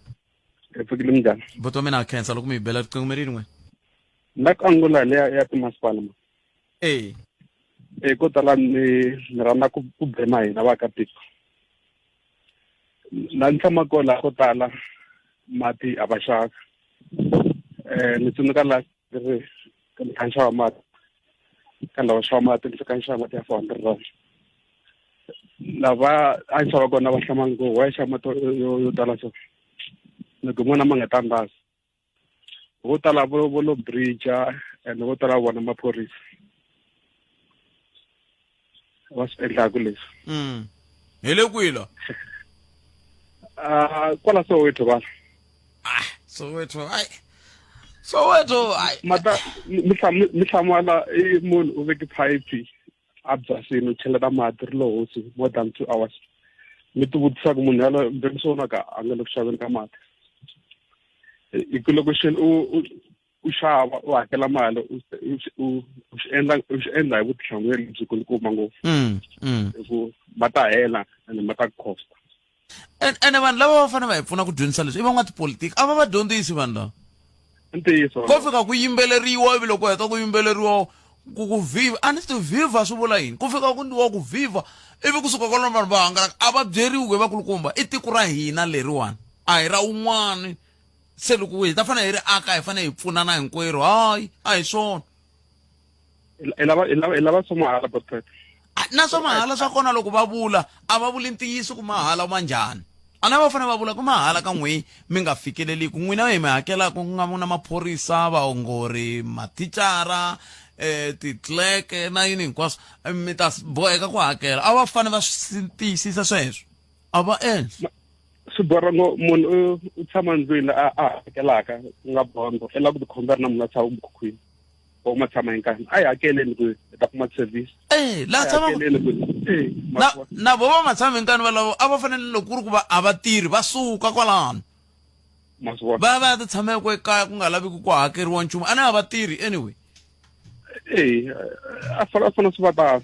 pfukile njhani? buto wa mina a khensa loko mi hi bela riqingho mi ri rin'we Na ku angula leya ya timasipala ma. Ko tala ni rhandza ku bema hina vaakatiko. Na ni tshama kola ko tala mati a va xaka. Ni tsundzuka la ri ka nxava mati. Ka lava xava mati ni fika nxava mati ya R400. Lava a xava kona va hlamanga ku wa xava mati yo tala so. Ni ku vona ma nga tandasi. Vo tala vo lo bridge and vo tala vona maphorisa. Va swi endlaku leswi. hi le kwila Kwala Soweto va. Soweto ai Mata mi hlamala i munhu u veke pipe a byasini u cheleta mati ri lo hosi more than 2 hours. Mi ti vutisa ku munhu yaloye mbeni swona ka a nga le ku xaveni ka mati. I ku loko u xava u hakela mali u swi endla hi vutihlamuleri byi kulukumba ngopfu. Hi ku ma ta hela and ma ta costa. ene vanhu lava va fanele va hi pfuna ku dyondzisa leswi i van'watipolitiki a va va dyondzisi vanhu lava Ntiyiso. ko fika ku yimbeleriwa ivi loko heta ku yimbeleriwa ku vhivha a ni swi tivi vhivha swi vula yini ku fika ku ndiwa ku vhivha ivi kusuka kwalano vanhu va hangalaka a va byeriwi vakulukumba i tiko ra hina leriwani a hi ra un'wani se loko hi ta fanele hi ri aka hi fanele hi pfunana hinkwerhu hayi a hi swona I lava swo mahala but na swa mahala swa kona loko va vula a va vuli ntiyiso ku mahala ma njhani a na va fanele va vula ku mahala ka n'wi mi nga fikeleliku n'wina hi mi hakelaka ku nga na maphorisa vaongori mathicara titleke na yini hinkwaswo mi ta boheka ku hakela a va fanele va swi tiyisisa sweswo a va endla swi borha munhu u tshama ndlwini a hakelaka ku nga bondo i lava ku tikhombera na munhu a tshama vukhukhwini or ma tshama hi nkarhi a hi hakeleni ku hi ta kuma service la tshama na vo va matshama hi nkarhi valavo a va fanele loko ku ri ku va a va tirhi va suka kwalano va ya ti tshameka ekaya ku nga laviki ku hakeriwa nchumu a ne a va tirhi anyway a fanele swi va tala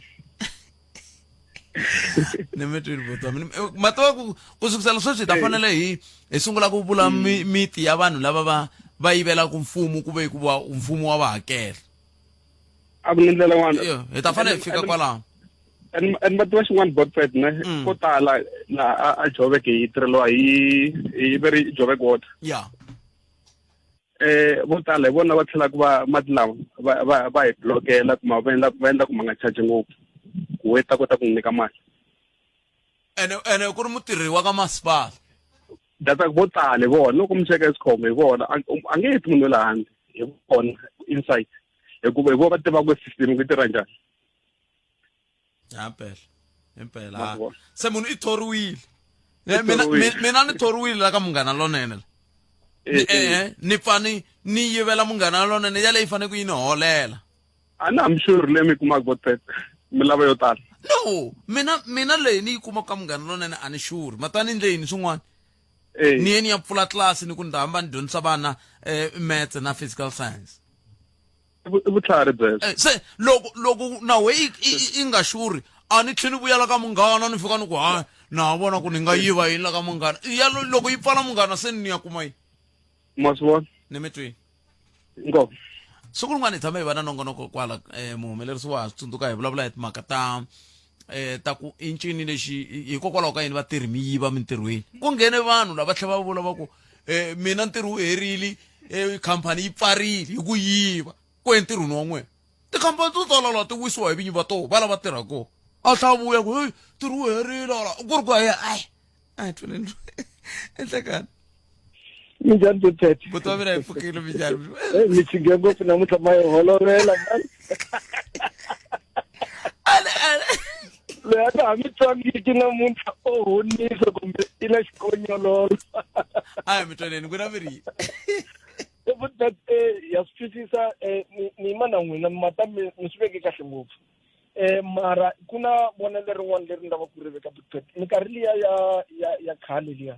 ni mi twile buto mativa ku sukusela sweswi hi ta fanele hi sungula ku vula miti ya vanhu lava va yivelaku mfumo ku ve ku va mfumo wa va hakela a ku ni ndlela hi ta fanele hi fika kwalano and mativa xin'wana Godfred ne ko tala la a Joburg hi tirheliwa hi very Joburg water vo tala hi vona va tlhelaka va mati lawa va hi blokela kuma va endla ku ma nga charge ngopfu ku weta kota ku nyika mali ene ku ri mutirhi wa ka masipala data vo tala hi vona loko mi cheka Eskom hi vona a nge heti munhu le handle hi vona inside hikuva hi vo va tiva ku system ku tirha njhani impela se munhu i thoriwile mina ni thoriwile la ka Munghana Lonene ni fane ni yivela Munghana Lonene ya leyi fane ku yini holela I'm sure le mi kuma Godfred mi lava yo tala no mina leyi ni yi kuma ka Munghana Lonene a ni sure matani ndleni swin'wana ni yeni ya pfula class ni ku ni ta hamba ni dyondzisa vana maths na physical science vutlhari byeswo se loko na we i nga sure a ni tlhela ni vuyela ka Munghana ni fika ni ku hayi na vona ku ni nga yiva yini la ka Munghana ya loko yi pfala Munghana se ni ya kuma yini masivona ni mi twi ngo siku rin'wana hi tshame hi va na nongonoko kwala muhumelerisi wa tsundzuka hi vulavula hi timhaka ta ku i ncini lexi hikokwalaho ka yini va tirhi mi yiva mintirhweni ku nghene vanhu lava tlhela va vula va ku mina ntirho wu herile khampani yi pfarile hi ku yiva ku entirhweni wa n'wena tikhampani to tala laha ti wisiwa hi vinyi va toho va lava tirha kona a hlavuya ku heyi ntirho wu herile ala ku ri ku a tweleni enhlekani minjhani Godfred buti wa mina hi pfukile minjhani mi chinge ngopfu namuntlha ma hi holovela loyi a ta mi twangiki namuntlha o honisa kumbe i na xikonyololo a hi mi twaneni ku na mirhi ya swi twisisa ni yima na n'wina mata mi swi veke kahle ngopfu mara ku na vonelo rin'wana leri ni lava ku ri veka Godfred minkarhi liya ya khale liya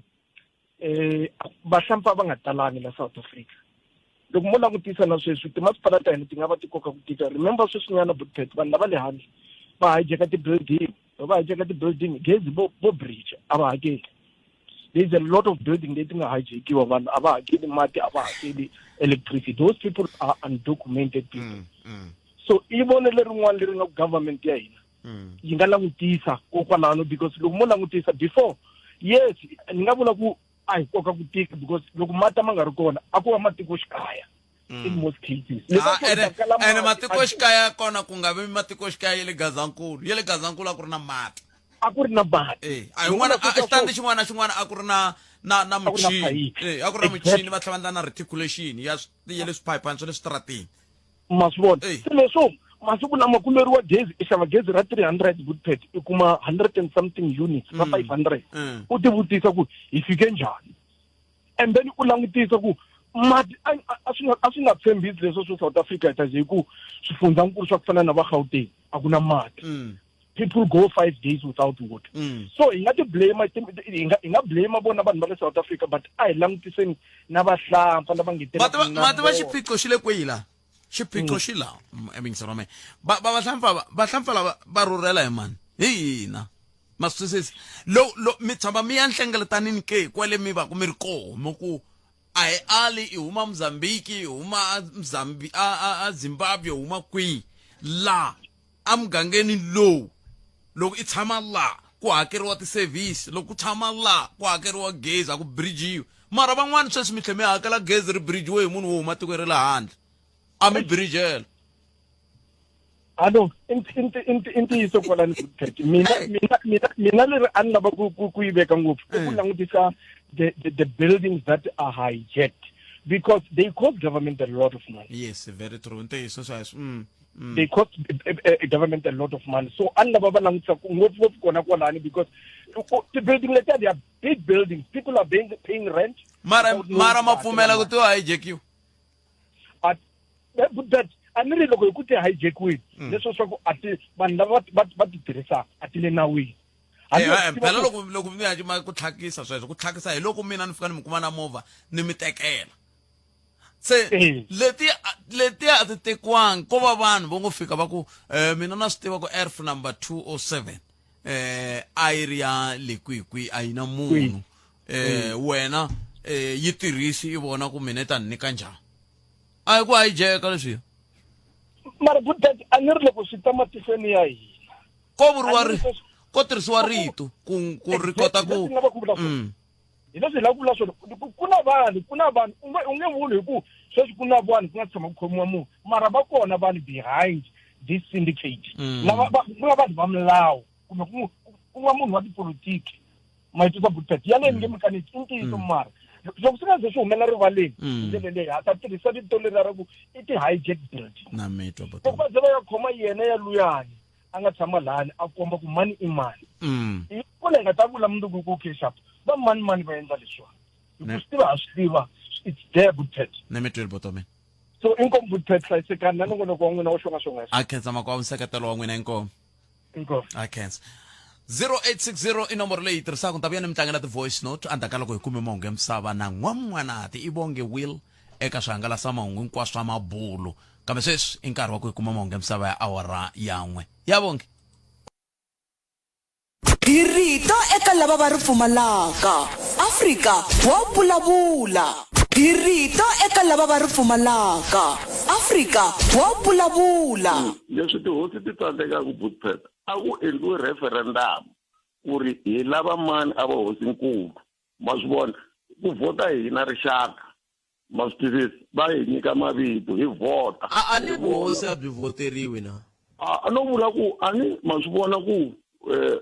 vahlampfa va nga talangi la South Africa loko mo langutisa na sweswi timasipala ta hina ti nga va ti koka ku tika remember sweswinyana Buttpet vanhu lava le handle va hijeka ti-building gezi bo bridge a va hakeli. There's a lot of building leti nga hijakiwa vanhu a va hakeli mati a va hakeli electricity. Those people are undocumented people. So i vonele rin'wana leri nga ku government ya hina yi nga langutisa kokwalano because loko mo langutisa before yes ni nga vula ku a hi koka ku tika because loko mata ma nga ri kona a ku va matiko xikaya in most cases. ene matiko xikaya kona ku nga vi matiko xikaya ye le Gazankulu a ku ri na mati a ku ri na mati a yin'wana xitandi xin'wana na xin'wana a ku ri na muchini a ku ri na muchini va tlhela va na reticulation ya le swipayipani swa le switarateni ma swi vona se leswo masiku lama ku leriwa gezi i xava gezi ra 300 Buttpet i kuma 100 and something units va 500 u ti vutisa ku hi fike njhani and then u langutisa ku mati a swi nga tshembisi leswo swo South Africa ta hi ku swifundzankulu swa ku fana na va Gauteng a ku na mati people go 5 days without water so hi nga ti blame hi nga blame bona vanhu va le South Africa but a hi langutiseni na vahlampfa lava ngetela mati va xiphiqo xi le kwihi la xiphiqo xi la emingisero me vahlampfa lava va rhurhela hi mani hi hina ma swi twisisi lo mi tshama mi ya nhlengeletanini ke kwale mi va ku mi ri koho ku a hi ali i huma Mozambique i huma a Zimbabwe huma kwihi la a mugangeni lowu loko i tshama la ku hakeriwa ti-service loko ku tshama la ku hakeriwa gezi a ku bridge mara van'wani sweswi mi tlhe mi hakela gezi ri bridge-we hi munhu wo huma tiko ri le handle a mi bridgela alo intiyiso kwalani Buttpet mina leri a ni lava ku yi veka ngopfu i ku langutisa the buildings that are hijacked because they cost government a lot of money. Yes, very true. They cost government a lot of money. So a ni lava va langutisa ngopfu kona kwalani because the building like that, they are big buildings. People are paying rent. Mara mapfumela ku to hijack but that ani ri loko hi ku ti hijack-wini leswo swa ku ati vanhu lava va ti tirhisaka a ti le nawini phela loko mi yaji ma ku tlhakisa sweswo ku tlhakisa hi loko mina ni fika ni mi kuma na movha ni mi tekela se letiya a ti tekiwangi ko va vanhu vo ngo fika va ku mina na swi tiva ku erf number 207 a yi ri ya le kwikwi a yi na munhu wena yi tirhisi i vona ku mina ta ni nyika njhani a hi ku hijeka leswiya mara Buttpet a ni ri loko swi ta matisweni ya hina ko tirhisiwa rito ku ri kota ku hi leswi hi lava ku vula swona ku na vanhu u nge vuli hi ku sweswi ku na vanhu ku nga tshama ku khomiwa munhu mara va kona vanhu behind this syndicate lava ku nga vanhu va milawu kumbe ku nga munhu wa tipolitiki ma yi twisa Buttpet yaleyo ni nge mekaniki i ntiyiso mara loko swi nga ze swi humela rivaleni ndlele leyi ha ta tirhisa vito leri ra ku i ti-hijack building na mitwa loko va ze va ya khoma yena ya luyani a nga tshama lani a komba ku mani i mani hi kona hi nga ta vula mundzuku ku kexap va mani va endla leswiwani hi ku swi tiva ha swi tiva it's there Buttpet na mitweli botomen so inkomu Buttpet hlayisekani na nongonoko wa n'wina wa swongaswonga a khensa makwavo nseketelo wa n'wina inkomu a khensa 0860 i nomboro leyi tirhisaka ni ta vuya ni mi tlangela ti-voice note andaka loko hi kume mahungu ya misava na n'wan'wanati i vonge Will eka swihangalasamahungu hinkwaswo swa mabulu kambe sweswi i nkarhi wa ku hi kuma mahungu ya misava ya awara yan'we ya vonge hi rito eka lava va ri pfumalaka Afrika wa vulavula hi rito eka lava va ri pfumalaka Afrika wa vulavula leswi tihosi ti tsandzekaka Buttpet a ku endliwe referendum ku ri hi lava mani a va hosinkulu ma swi vona ku vhota hina rixaka ma swi tivisi va hi nyika mavito hi vhota a ni vuhosi a byi voteriwi na a no vula ku a ni ma swi vona ku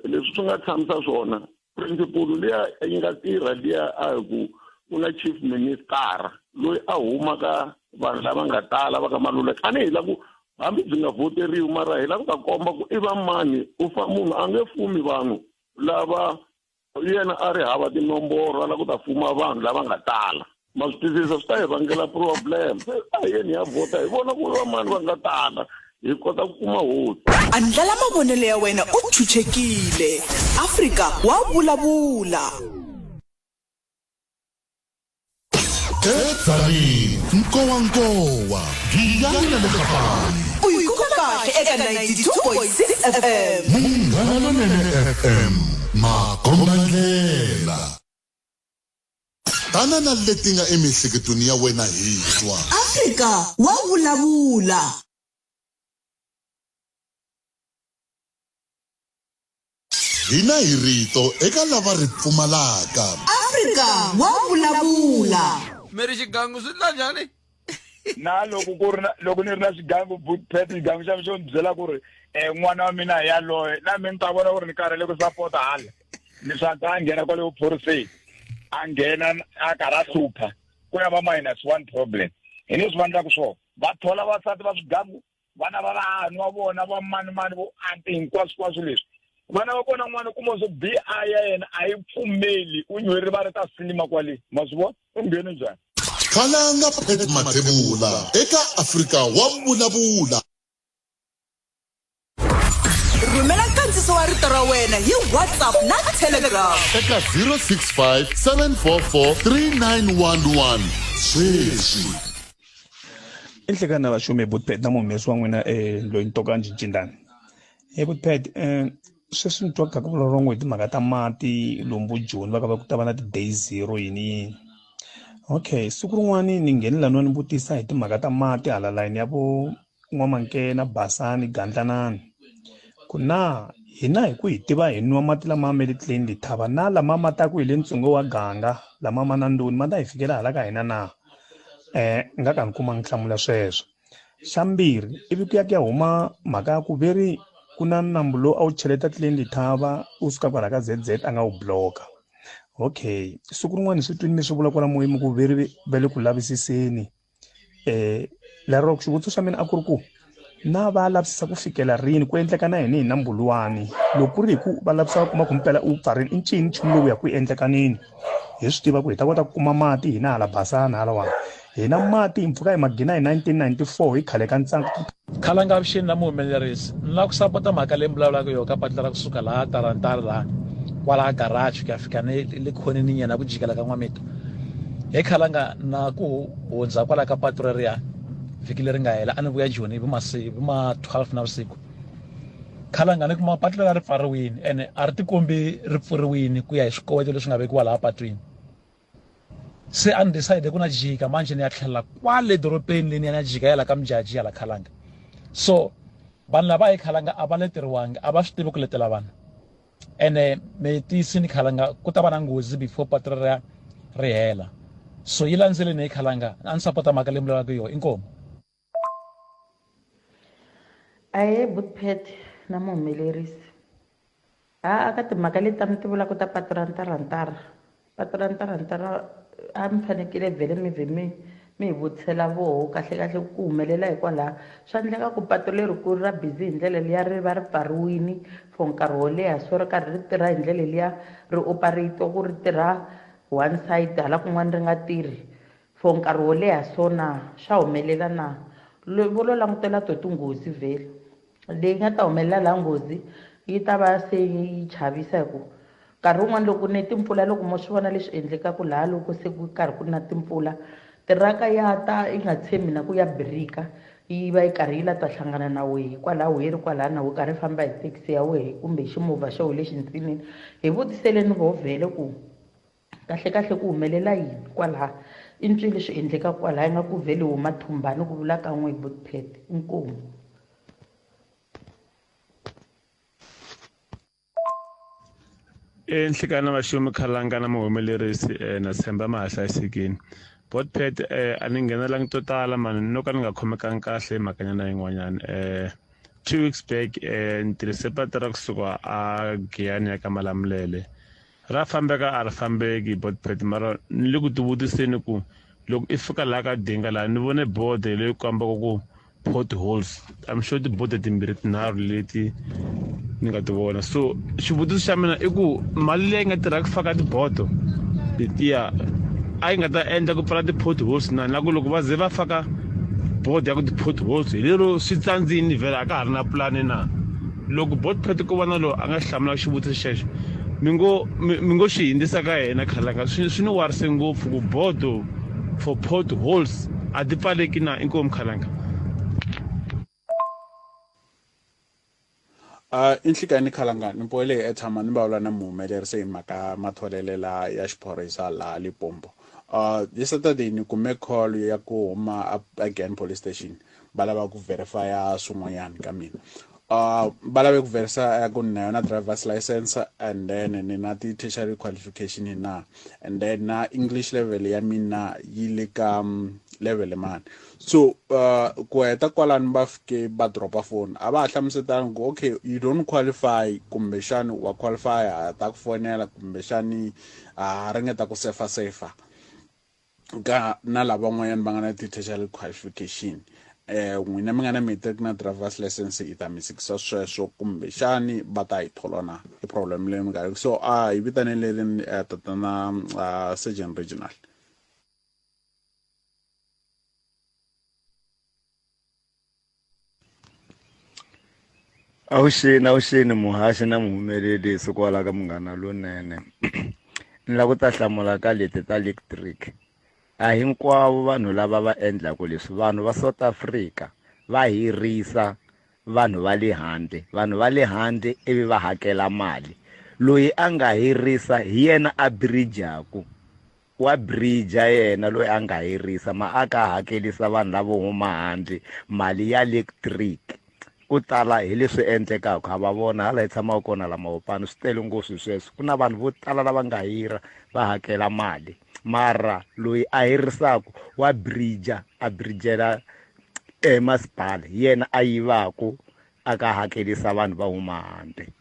leswi swi nga tshamisa swona principle liya yi nga tirha liya a hi ku ku na chief minister loyi a humaka vanhu lava nga tala va ka Maluleka a ni hi la ku hambi byi nga voteriwi mara hi la ku ta komba ku i va mani munhu a nge fumi vanhu lava yena a ri hava tinomboro a la ku ta fuma vanhu lava nga tala ma swi twisisa swi ta hi vangela problem se a hi yeni ya vhota hi vona ku va mani va nga tala hi kota ku kuma hosi andlala mavonelo ya wena u chuchekile Afrika wa vulavula Edzani, Nkowankowa, Giyani le Kapani. Uyikuka kahle eka 92.6 FM. Munghana Lonene FM, Makombandlela. Tana na leti nga emihleketweni ya wena hi twa. Afrika wa vulavula. Hina hi rito eka lava ri pfumalaka. Afrika wa vulavula. Meri xigangu swi endla njhani? Na loko ni ri na swigangu Bootpet xigangu xa xo ni byela ku ri n'wana wa mina hi yaloye na mina ni ta vona ku ri ni karhele ku sapota hala ni swa ka a nghena kwale vuphoriseni a nghena a karhi a hlupha ku ya va -1 problem hi ni swi vandlaku swona va thola vasati va swigangu vana va vanhu wa vona va mani vo anti hinkwaswo leswi vana va kona n'wana kuma swo BI ya yena a yi pfumeli u nywerhi va ri ta sinima kwale ma swi vona u nghene njhani Khalanga Pet Mathebula eka Afrika wa vulavula. Rhumela nkandziso wa rito ra wena hi WhatsApp na Telegram. Eka 065 744 3911. Sweswi. Inhlekana vashume Bootpet na muhumesi wa n'wina loyi Ntokanji Jindani. Bootpet sweswi ni twa ka ku vulavuriwa hi timhaka ta mati lomu Joni va ka va ku ta va na ti-day 0 yini. Okay, siku rin'wani ni nghenela no ni vutisa hi timhaka ta mati hala line ya vo N'wamankena Basani Gandlanani. Kuna hina hi ku hi tiva hi nwa mati lama me le Clean Lithaba na lama mataku hi le Ntsongo wa Ganga lama mana ndoni ma ta hi fikela hala ka hina na nga ka ni kuma nhlamulo sweswo. Xambirhi ivi ku ya huma mhaka ya ku veri ku na nambu lowu a wu cheleta Clean Lithaba u suka kwala ka ZZ a nga wu bloka. Okay, siku rin'wani swi twini leswi vula kwala moyeni ku veri va le ku lavisiseni lero xivutiso xa mina a ku ri ku na va lavisisa ku fikela rini ku endleka na yini hi nambuluwani loko ku ri hi ku va lavisisa ku kuma ku mpela u pfarini i ncini nchumu lowu ya ku endlekanini hi swi tiva ku hi ta kota ku kuma mati hina hala Basana halawani hina mati hi mpfuka hi magina hi 1994 hi khale ka ntsangu Khalanga avuxeni na muhumelerisi ni lava ku sapota mhaka leyi vulavulaka yo ka patla ra kusuka laha Tarantara laha kwala garage ku ya fika le khoneni nyana ku jikela ka N'wamito hi Khalanga na ku hundza kwala ka patu reriya vhiki leri nga hela a ni vuya Joni hi ma 12 na vusiku Khalanga ni kuma patu leri pfariwini ene a ri tikombi ri pfuriwini ku ya hi swikoweto leswi nga vekiwa laha patwini se a ni decide ku na jika manje ni ya tlhelela kwale doropeni leyi ni ya jika yala ka Mjaji yala Khalanga so vanhu lava hi Khalanga a va leteriwangi a va swi tivi ku letela vanhu ene me tisini Khalanga ku ta va na nghozi before patu ri hela so yi landzeleni hi Khalanga a ni sapota mhaka leyi vulavulaka yo inkomo aye Bootpet na muhumelerisi aka timhaka leti mi ti vulaka ta patu ra Tarantara a mi fanekele vhele mi vhe mi hi vutisela voho kahle ku humelela hikwalaho swa endleka ku patu lerikulu ra busy hi ndlela liya ri va ri pfariwini for nkarhi wo leha so ri karhi ri tirha hi ndlela liya ri operate ku ri tirha one side hala kun'wana ri nga tirhi for nkarhi wo leha so na swa humelela na vo lo langutela to tinghozi vhele leyi nga ta humelela laha nghozi yi ta va se yi chavisa hi ku nkarhi wun'wana loko ni timpfula loko mo swi vona leswi endlekaka laha loko se ku karhi ku na timpfula tiraka ya ta yi nga tshembi na ku ya birika yi va yi karhi yi la ta hlangana na wehe kwalaho yi ri kwalaha na we karhi famba hi taxi ya wehe kumbe hi ximovha xa we le xintsinini hi vutiseleni vo vhele ku kahle ku humelela yini kwalaha i ncini leswi endlekaka kwalaha yi nga ku vhele huma thumbani ku vula ka n'we Bootpet inkomu enhlekana vaxumi Khalanga na muhumelerisi na tshemba ma ha hlayisekini Bootpet a ni nghenelangi to tala mani no ka ni nga khomekangi kahle makanyana yin'wanyana 2 weeks back ni tirhise patu ra kusuka a Giyani ya ka Malamulele ra fambeka a ri fambeki Bootpet mara ni le ku tivutiseni ku loko i fika laha ka dinga laha ni vone bode leyi kombaka ku potholes I'm sure tibode timbirhi tinharhu leti ni nga ti vona so xivutiso xa mina i ku mali leyi nga tirha ku faka tibodo letiya a yi nga ta endla ku pfala ti-potholes na ku loko va ze va faka board ya ku ti-potholes hi lero swi tsandzini vhele a ka ha ri na pulani na loko Bootpet ko vona lowu a nga hlamula xivutiso xexo mi ngo xi hindzisa ka yena Khalanga swi ni warise ngopfu ku bodo for potholes a ti pfaleki na inkomu Khalanga. Inhlikani Khalanga nimpole ethama nibawula na muhumelerisi mhaka matholelela ya xiphorisa la Limpopo. Yesterday ni kume call ya ku huma again police station balava ku verify swin'wanyana ka mina. Balave ku verify ku na yona driver's license and then ni na ti tertiary qualification na and then na English level ya mina yi le ka level man. So ku heta kwalani ba fike ba dropa phone aba hlamusetana ku okay you don't qualify kumbe xani wa qualify ta ku fonela kumbe xani ringeta ku sefa ka na lava n'wanyana va nga na ti-tertiary qualification n'wina mi nga na matric na driver's license i ta mi sikisa sweswo kumbe xani va ta yi thola na i problem leyi mi nga so hi vitaneleni tatana surgeon regional. Awuxini muhaxi na muhumelerisi kwala ka Munghana Lonene. Ni lava ku ta hlamula ka leti ta electric. A hinkwavo vanhu lava va endlaka leswi vanhu va South Africa va hirisa vanhu va le handle. Vanhu va le handle ivi va hakela mali. Loyi a nga hirisa hi yena a bridgeaku. Wa bridge yena loyi a nga hirisa ma aka hakelisa vanhu lavo huma handle mali ya electric. Ku tala hi leswi endlekaka ha va vona hala hi tshama kona la Mawopani swi tele ngopfu sweswo ku na vanhu vo tala lava nga hira va hakela mali mara loyi a hirisaku wa bridge a bridgela masipala yena a yivaku aka hakelisa vanhu va huma handle.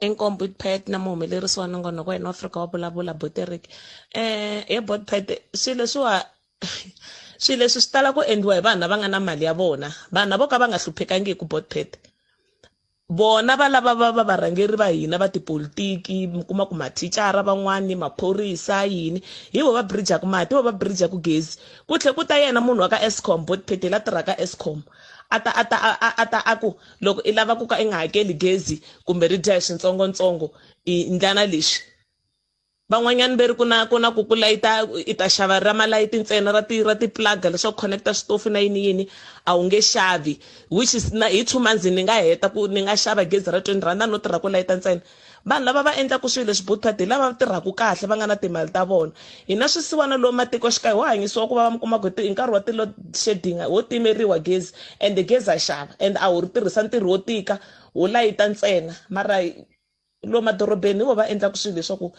Inkombo pet na muhumelerisi wa nongonoko wa Afrika wa vulavula Boterick he Botpet swilo swi tala ku endliwa hi vanhu lava nga na mali ya vona vanhu vo ka va nga hluphekangi ku Botpet bona va lava va varhangeri va hina va tipolitiki mi kuma ku mathicara van'wani maphorisa yini hi vo va bridge ku mati vo va bridge ku gezi ku tlhe ku ta yena munhu wa ka Eskom Botpet la tiraka Eskom ata aku loko i lava ku ka i nga hakeli gezi kumbe ri dya hi swintsongontsongo i ndlana lexi van'wanyana beri ku ku layita i ta xava ra malayiti ntsena ra ti plug leswaku connecta switofu na yini a wu nge xavi which is na hi 2 months ni nga heta ku ni nga xava gezi ra 20 rand no tirha ku layita ntsena vanhu lava va endla ku swilo leswi Botpet lava tirhaka kahle va nga na timali ta vona hina swisiwana lo matiko xikaya ho hanyisiwa ku va mi kuma ku hi nkarhi wa ti-load shedding wo timeriwa gezi and gezi a xava and a wu ri tirhisa ntirho wo tika wo layita ntsena mara lo madorobeni vo va endla ku swilo leswaku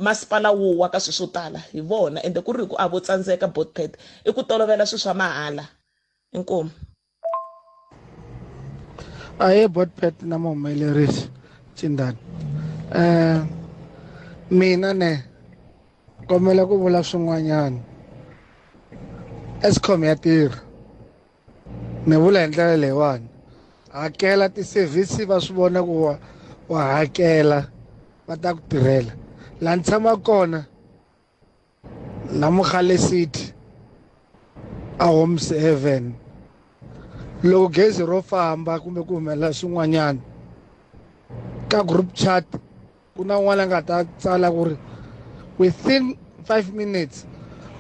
masipala wo wa ka swilo swo tala hi vona ende ku ri ku a vo tsandzeka Botpet i ku tolovela swilo swa mahala inkomu ahe Botpet na muhumelerisi Cindani mina ne kombela ku vula swin'wanyana Eskom ya tirha ni vula hi ndlela leyiwani hakela ti-service va swi vona ku wa hakela va ta ku tirhela la ni tshama kona la Mogale City a Homes Haven loko gezi ro famba kumbe ku humelela swin'wanyana ka group chat ku na n'wana nga ta tsala ku ri within 5 minutes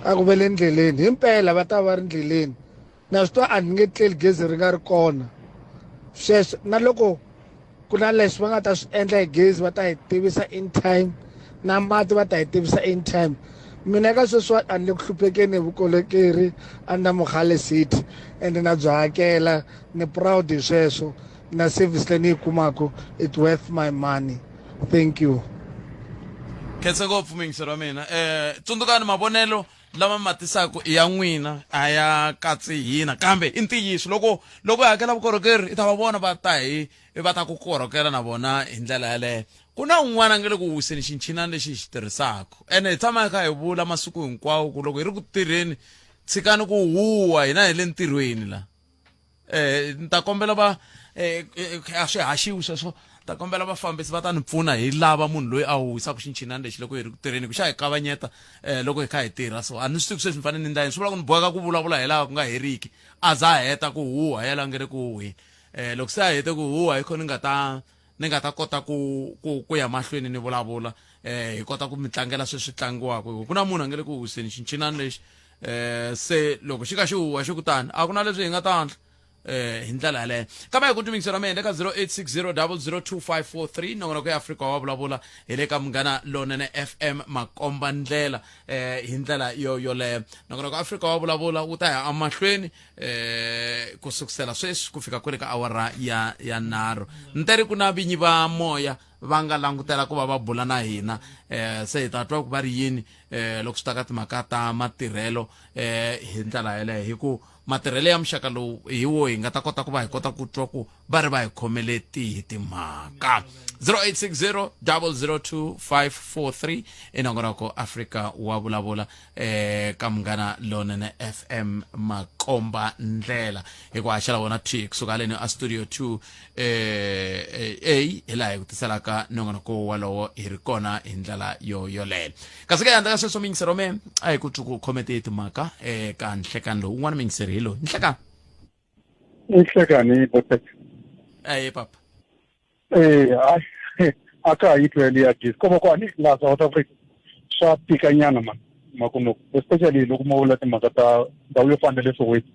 a ku vele endleleni himpela va ta va ri endleleni na swi twa a ni nge tleli gezi ri nga ri kona sweswo na loko ku na leswi va nga ta swi endla hi gezi va ta hi tivisa in time na mati va ta hi tivisa in time mina ka sweswi a ni le ku hluphekeni hi vukolekeri a na Mogale City and na byi hakela ni proud hi sweswo na service leyi ni yi kumaka it worth my money. Thank you. Khensa ngopfu mingisero wa mina tsundzukani mavonelo lama matisaka i ya n'wina a ya katsi hina kambe i ntiyiso loko hi hakela vukorhokeri i ta va vona va ta ku korhokela na vona hi ndlela yaleyo ku na un'wana a nge le ku wiseni xinchinani lexi hi xi tirhisaka ene hi tshama kha hi vula masiku hinkwawo ku loko hi ri ku tirheni tshikani ku huwa hina hi le ntirhweni la ni ta kombela va a swi haxiwi sweswo ta kombela vafambisi va ta ni pfuna hi lava munhu loyi a wisaka xinchinani lexi loko hi ri ku tirheni ku xa hi kavanyeta loko hi kha hi tirha so a ni swi tivi sweswi ni fanele ni ndlayini swi vula ku ni boheka ku vulavula hi laha ku nga heriki a za a heta ku huwa yala a nge ri ku huweni loko se a hete ku huwa hi kho ni nga ta ni nga ta kota ku ya mahlweni ni vulavula hi kota ku mitlangela sweswi tlangiwaka ku na munhu a nge le ku huseni xincinani lexi se loko xi ka xi huwa xi kutani a ku na leswi hi nga ta endla hi ndlela yaleyo kambe hi ku twimisela mina eka 0860002543 nongona ku ya Afrika wa vulavula hi le ka Munghana Lonene FM makomba ndlela hi ndlela yoleyo nongona ku Afrika wa vulavula wu ta ya amahlweni ku sukusela sweswi ku fika kwele ka awara ya 3 nteri ku na vinyi va moya va nga langutela ku va bula na hina se hi ta twa ku va ri yini loko swi ta ka timhaka ta matirhelo hi ndlela yaleyo hi ku matirhelo ya muxaka lowu hi wo hi nga ta kota ku va hi kota ku twa ku va ri va hi khomele tihi timhaka 0860002543 inongona ku Afrika wa vulavula ka Munghana Lonene FM makomba ndlela hi ku haxela vona T kusuka leni a studio 2 hi laha hi ku tiselaka nongona ku walowo hi ri kona hi ndlela yoleyo kasi ka yandla ka sweswo mingisero me a hi ku ku khomete timhaka ka nhlekani lowu un'wana mingiseri hi loyi nhlekani botet papa aka yi twele ya gis como kwani la South Africa swa tikanyana man makuno especially loko mo vula timhaka ta ndhawu yo fana leswo wena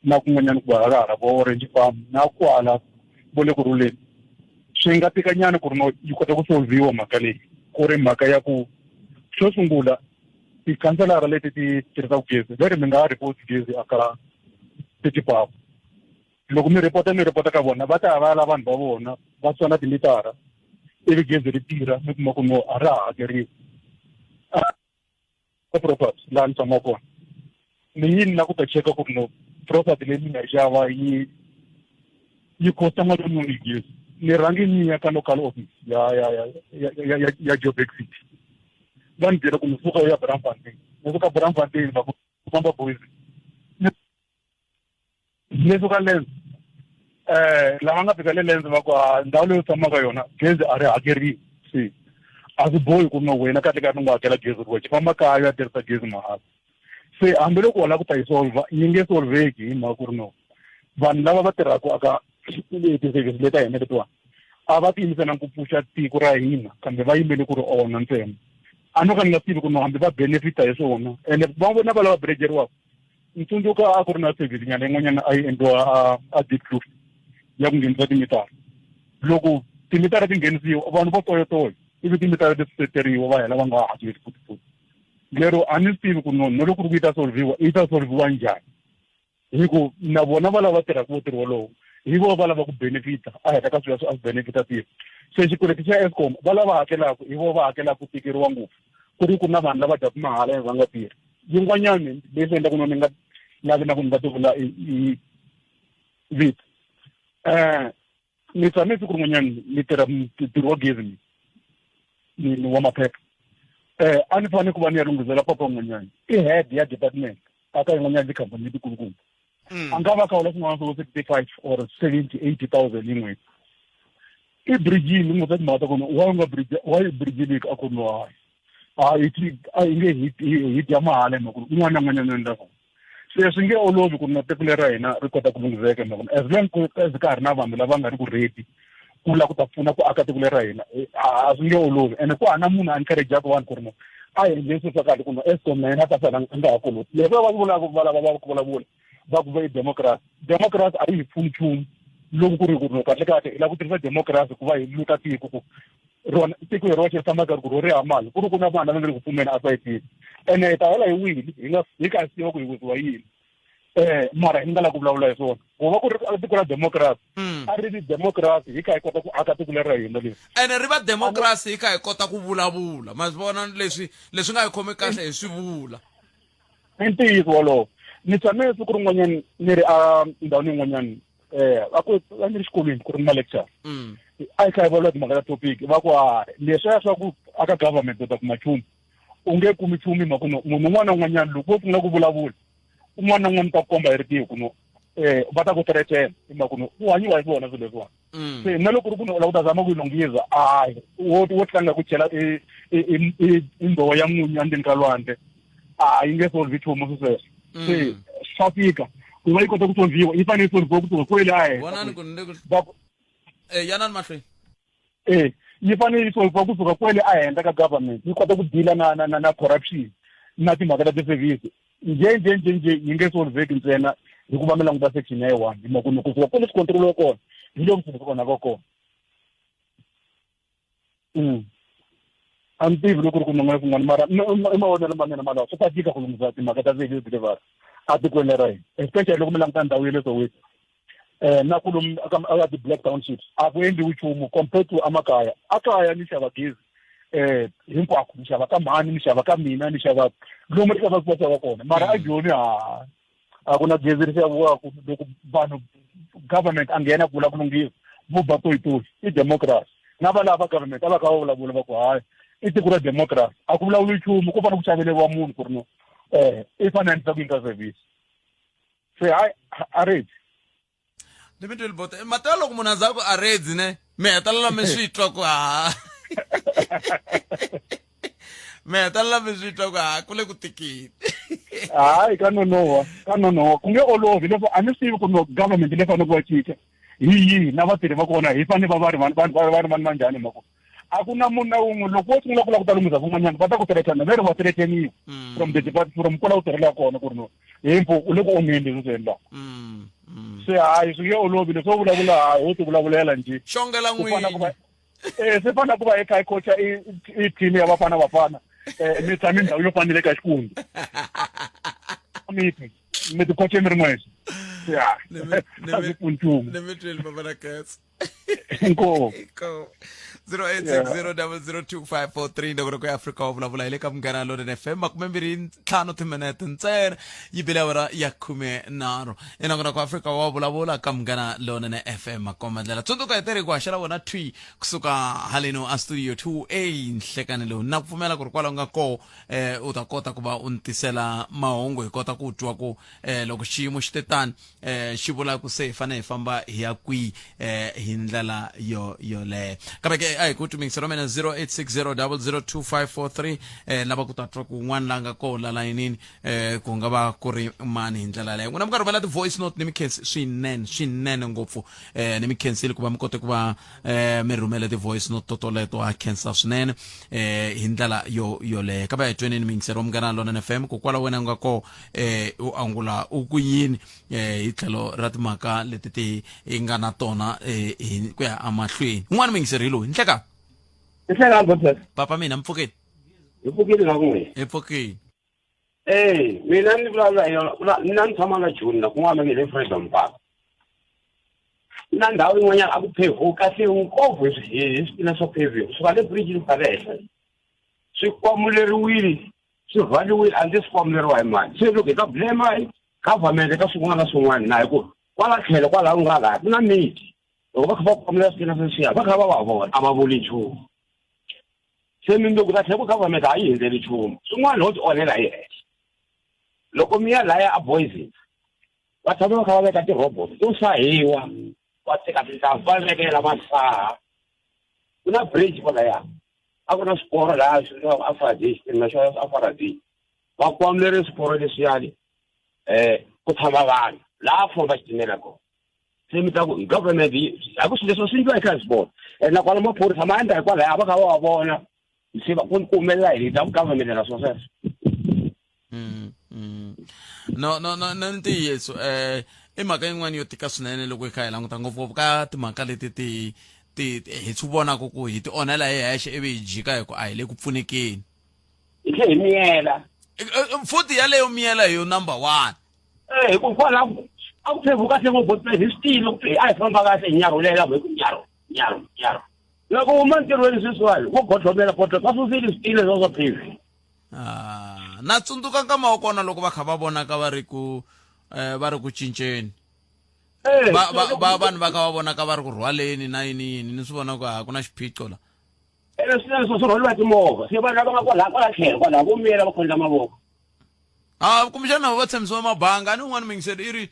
na kun'wanyana ku va vo orange farm na kwala vo le ku ruleni swi nga tikanyana ku ri no yi kota ku solviwa mhaka leyi ku ri mhaka ya ku xo sungula tikhanselara leti ti tirhisaka gezi leri mi nga report gezi aka titipapu loko mi report ka vona va ta va la vanhu va vona va tsona timitara ivi gezi ri tirha mi kuma ku no a ra hakeriwi property laha ni tshama kona ni yini na ku ta cheka ku ri no property leyi mi nga yi xava yi costa mali muni gezi ni rhangi ni ya ka local office ya Joburg City va ni byela ku mi suka ya Braamfontein ni suka Braamfontein va ku famba boys ni suka Lens lava nga fika le Lens va ku ndhawu leyi tshamaka yona gezi a ri hakeriwi se a swi bohi ku no wena kahle ka ni nga hakela gezi ri wexe famba kaya ya tirhisa gezi mahala se hambiloko wa lava ku ta yi solva yi nge solveki hi mhaka ku ri no vanhu lava va tirhaka aka ti-service leta hina letiwani a va tiyimisela ku pfuxa tiko ra hina kambe va yimele ku ri ona ntsena a no ka ni nga tivi ku no hambi va benefita hi swona ene va vona va lava berejeriwaka ntsundzuka a ku ri na service nyana yin'wanyana a yi endliwa a Diepkloof ya ku nghenisa timitara loko timitara ti nghenisiwa vanhu vo toyotoyo ivi timitara ti seteriwa va hela va nga hakeli futi lero a ni swi tivi ku no loko ku ri ku yi ta solviwa njhani hi ku na vona va lava tirhaka vo ntirho wolowo hi vo va lava ku benefita a heta ka swilo a swi benefita tiko se xikweleti xa Eskom va lava hakelaka hi vo va hakelaka ku tikeriwa ngopfu ku ri ku na vanhu lava dyaka mahala va nga tirhi yin'wanyani leswi endla ku no ni nga lavi na ku ni nga ti vula i vito ni tshame siku rin'wanyani ni tirha ntirho wa gezi ni wa maphepha a ni fanele ku va ni ya lunghizela papa n'wanyani i head ya department aka yin'wanyani tikhampani letikulukumba a nga va kawula swin'wana swo 65 or 70,000 hi n'hweti i bridgini ni n'wi ta timhaka ta kona wa bridgini a ku no hayi a yi nge hit ya mahala hi mhaka ku un'wana na un'wanyana endla kona se swi nge olovi ku na tiko leri ra hina ri kota ku lunghizeka hi mhaka as long as ka ha ri na vanhu lava nga ri ku ready ku lava ku ta pfuna ku aka tiko leri ra hina a swi nge olovi ene ku hana munhu a encourage-aka vanhu ku ri no a hi endleni swilo swa kahle ku no Eskom na yena a ta sala a nga ha koloti leswi va vulaka va lava ku vulavula va ku va i democracy a yi hi pfuni nchumu loko ku ri ku ri no kahlekahle hi lava ku tirhisa democracy ku va hi luka tiko ku rona tiko hi roxe ri famba karhi ku ro ri ha mali ku ri ku na vanhu lava nga ri ku pfumeni a sayitini ene hi ta hela hi wini hi ka siva ku hi wisiwa yini mara hi nga la ku vulavula hi swona ku va ku ri tiko ra democracy a ri ri democracy hi ka hi kota ku aka tiko leri ra hina leswi ene ri va democracy hi ka hi kota ku vulavula ma swi vona leswi nga hi khomi kahle hi swi vula i ntiyiso wolowo ni tshame siku rin'wanyani ni ri a ndhawini yin'wanyani a ni ri xikolweni ku ri na lecture a yi kha hi vulavula timhaka ta topic va ku leswiya swa ku aka government u ta kuma nchumu u nge kumi nchumu hi mhaka no munhu un'wana na un'wanyani loko vo pfuna ku vulavula un'wana na un'wana ta ku komba hi ritiho ku no va ta ku teretela hi mhaka no u hanyiwa hi swona swilo leswiwani se na loko ri ku no u lava ku ta zama ku yi lunghiza wo tlanga ku chela i ndhowo ya munyu endzeni ka lwandle yi nge solvi nchumu swi sweswo se swa tika ku va yi kota ku solviwa yi fanele yi solviwa ku tsuka kwele a henhla yanani mahlweni yi fanele yi solve kusuka kwele ehenhla ka government yi kota ku deala na corruption na timhaka ta ti-service njhe yi nge solveki ntsena hikuva mi languta section ya 1 hi mhaka kusuka kwele swikontroliwa kona hi le ku vonaka kona a ni tivi loko ri ku non'wana kun'wana mara i mavonelo ma mina malawa swi ta tika ku lunghisa timhaka ta service delivery a tikweni ra hina especially loko mi languta ndhawu ya le Soweto na ku lomu aka ti-black townships a ku endliwi nchumu compared to amakaya ni xava gezi hinkwako ni xava ka mhani ni xava ka mina ni xava lomu ni xava ku xava kona mara a Joni a ku na gezi ri xaviwaka loko vanhu government a nghena ku vula ku lunghisa vo ba toyitoyi i democracy na valava government a va kha va vulavula va ku hayi i tiko ra democracy a ku vulavuli nchumu ku fanele ku xaveleriwa munhu ku ri no i fanele a ndza ku nyika service se hayi a redi ni mi tweli bote matela loko munhu a za ku a redzi ne mi hetelela mi swi twa ku mi hetelela mi swi twa ku ku le ku tikini hayi ka nonoha ku nge olovi leswo a ni swi tivi ku no government leyi fanele ku va cinca hi yihi na vatirhi va kona hi fanele va ri vanhu manjhani mako a ku na munhu na wun'we loko wo sungula ku lava ku ta lunghisa van'wanyana va ta ku teretana ve ri va teretaniwa from the department from kwala u tirhela kona ku ri no himpo u le ku onheni leswi swi endlaka se hayi swi nge olovi leswi wo vulavula hayi wo ti vulavulela njhe xongela n'wini se fanele ku va i kha i coacha i team ya bafana mi tshame ndhawu yo fanele ka xikundi mi ti coache mi ri n'wexe a swi pfuni nchumu ni mi tweli mavana kats inkomu 0860002543 ndokoro ku Africa wa vulavula hi le ka Munghana Lonene FM 25 timinete ntsena yi bile awara ya 13 inakona ku Africa wa vulavula ka Munghana Lonene FM makomadlela tsundzuka hi tere ku haxela vona twi kusuka haleno a studio 2A nhlekanelo na ku pfumela ku ri kwala nga ko u ta kota ku va u ntisela mahungu hi kota ku twa ku loko xiyimo xi tetani xi vula ku se hi fanele hi famba hi ya kwi hi ndlela yo le kambe ke ai ku tumingisa romena 0860002543 lava ku tatwa ku n'wana langa ko la layinini ku nga va ku ri mani hi ndlela leyo n'wina mi nga rhumela ti-voice note ni mi khensi swinene ngopfu ni mi khensile ku va mi kote ku va mi rhumela ti-voice note totoleto a khensa swinene hi ndlela yo leyo kambe hi twenini mingisero Munghana Lonene FM ku kwala wena nga ko u angula u ku yini hi tlhelo ra timhaka leti ti nga na tona ku ya amahlweni n'wana mingiseri loyi nhleka papa mina mpfukeni na kun'we epfukeni mina ni vulavula hi yona mina ni tshama na Joni na kun'wana nge le Freedom Park na ndhawu yin'wanyana a ku phevu kasi nkovho hi swipina swo pheviwa suka le bridge ka le henhla swi kwamuleriwile swi vhaliwile a ndzi swi kwamuleriwa hi mali se loko hi ta blame government ka swin'wana na swin'wana na hi ku kwala tlhelo kwalaho nga laha ku na miti loko va kha va kwamulera swipina sweswiya va kha va vona a va vuli nchumu se mindzuku ta tlhela ku government a yi hundzeli nchumu swin'wana ho ti onhela hi henhla loko mi ya laya a Boyzone va tshama va kha va veka ti-robot to sahiwa va teka tinhlampfi va vekela masaha ku na bridge kwalaya a ku na swiporo laha swi Afaraday xitima xa Afaraday va kwamulere swiporo leswiyani ku tshama vanhu laha famba xitimela kona se mi ta ku government a ku swilo leswi swi endliwa hi transport na kwala maphorisa ma endla hikwalaho a va kha va wa vona se va ku humelela hi ta government na swo sweswo no ntiyiso i mhaka yin'wana yo tika swinene loko hi kha hi languta ngopfungopfu ka timhaka leti hi swi vonaka ku hi ti onhela hi hexe ivi hi jika hi ku a hi le ku pfunekeni hi tlhe hi miyela futhi yaleyo miyela hi yo number 1 hikokwalaho a ku phevu kahle ngopfu hi switilo a hi famba kahle hi nyarulela hi ku nyaro loko huma ntirhweni sweswiwani ku godlomela poto ka susile switile swo phevu na tsundzuka nkama wa kona loko va kha va vonaka va ri ku cinceni vanhu va kha va vonaka va ri ku rhwaleni na yini ni swi vona ku ku na xiphiqo la swinene swo rhwaliwa timovha se vanhu lava kwala tlhelo kwalaho vo miyela va khondla mavoko kumbexana va tshembisiwa mabanga a ni un'wana mingiseri i ri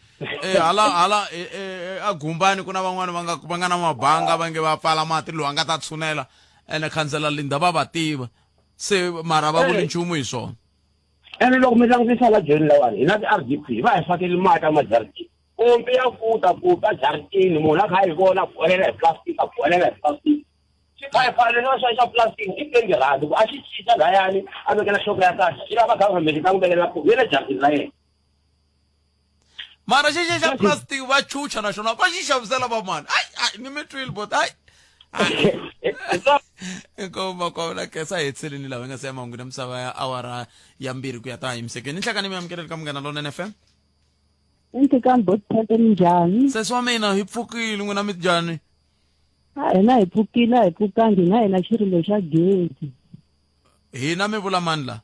hala a gumbani ku na van'wana va nga na mabanga va nge va pfala mati lowu a nga ta tshunela ene khansela Linda va va tiva se mara va vuli nchumu hi swona ene loko mi langutisa la Joni lawani hi na ti-RDP va hi fakele mati amajaritini pompi ya futa jaritini munhu a kha hi vona bolela hi plastic a bolela hi plastic xiphayiphala xa plastic i 20 rand a xi cinca layani a vekela nhloko ya kahle xi lava government ta n'wi vekela ve le jaratini la yena mara xi xa plastic va chucha na xona va xi xavisela va mani ai ni mi twile but ai inkomo kona kesa hetseleni lawa nga sema nguna misava ya awara ya mbirhi ku ya ta yimisekeni nhlakani mi amukela ka Munghana Lonene FM inti kan bot pattern njani seswa mina hi pfukile n'wina mi njhani hina hi pfukile hi pfukangi na hina xirilo xa gezi hina mi vula mani la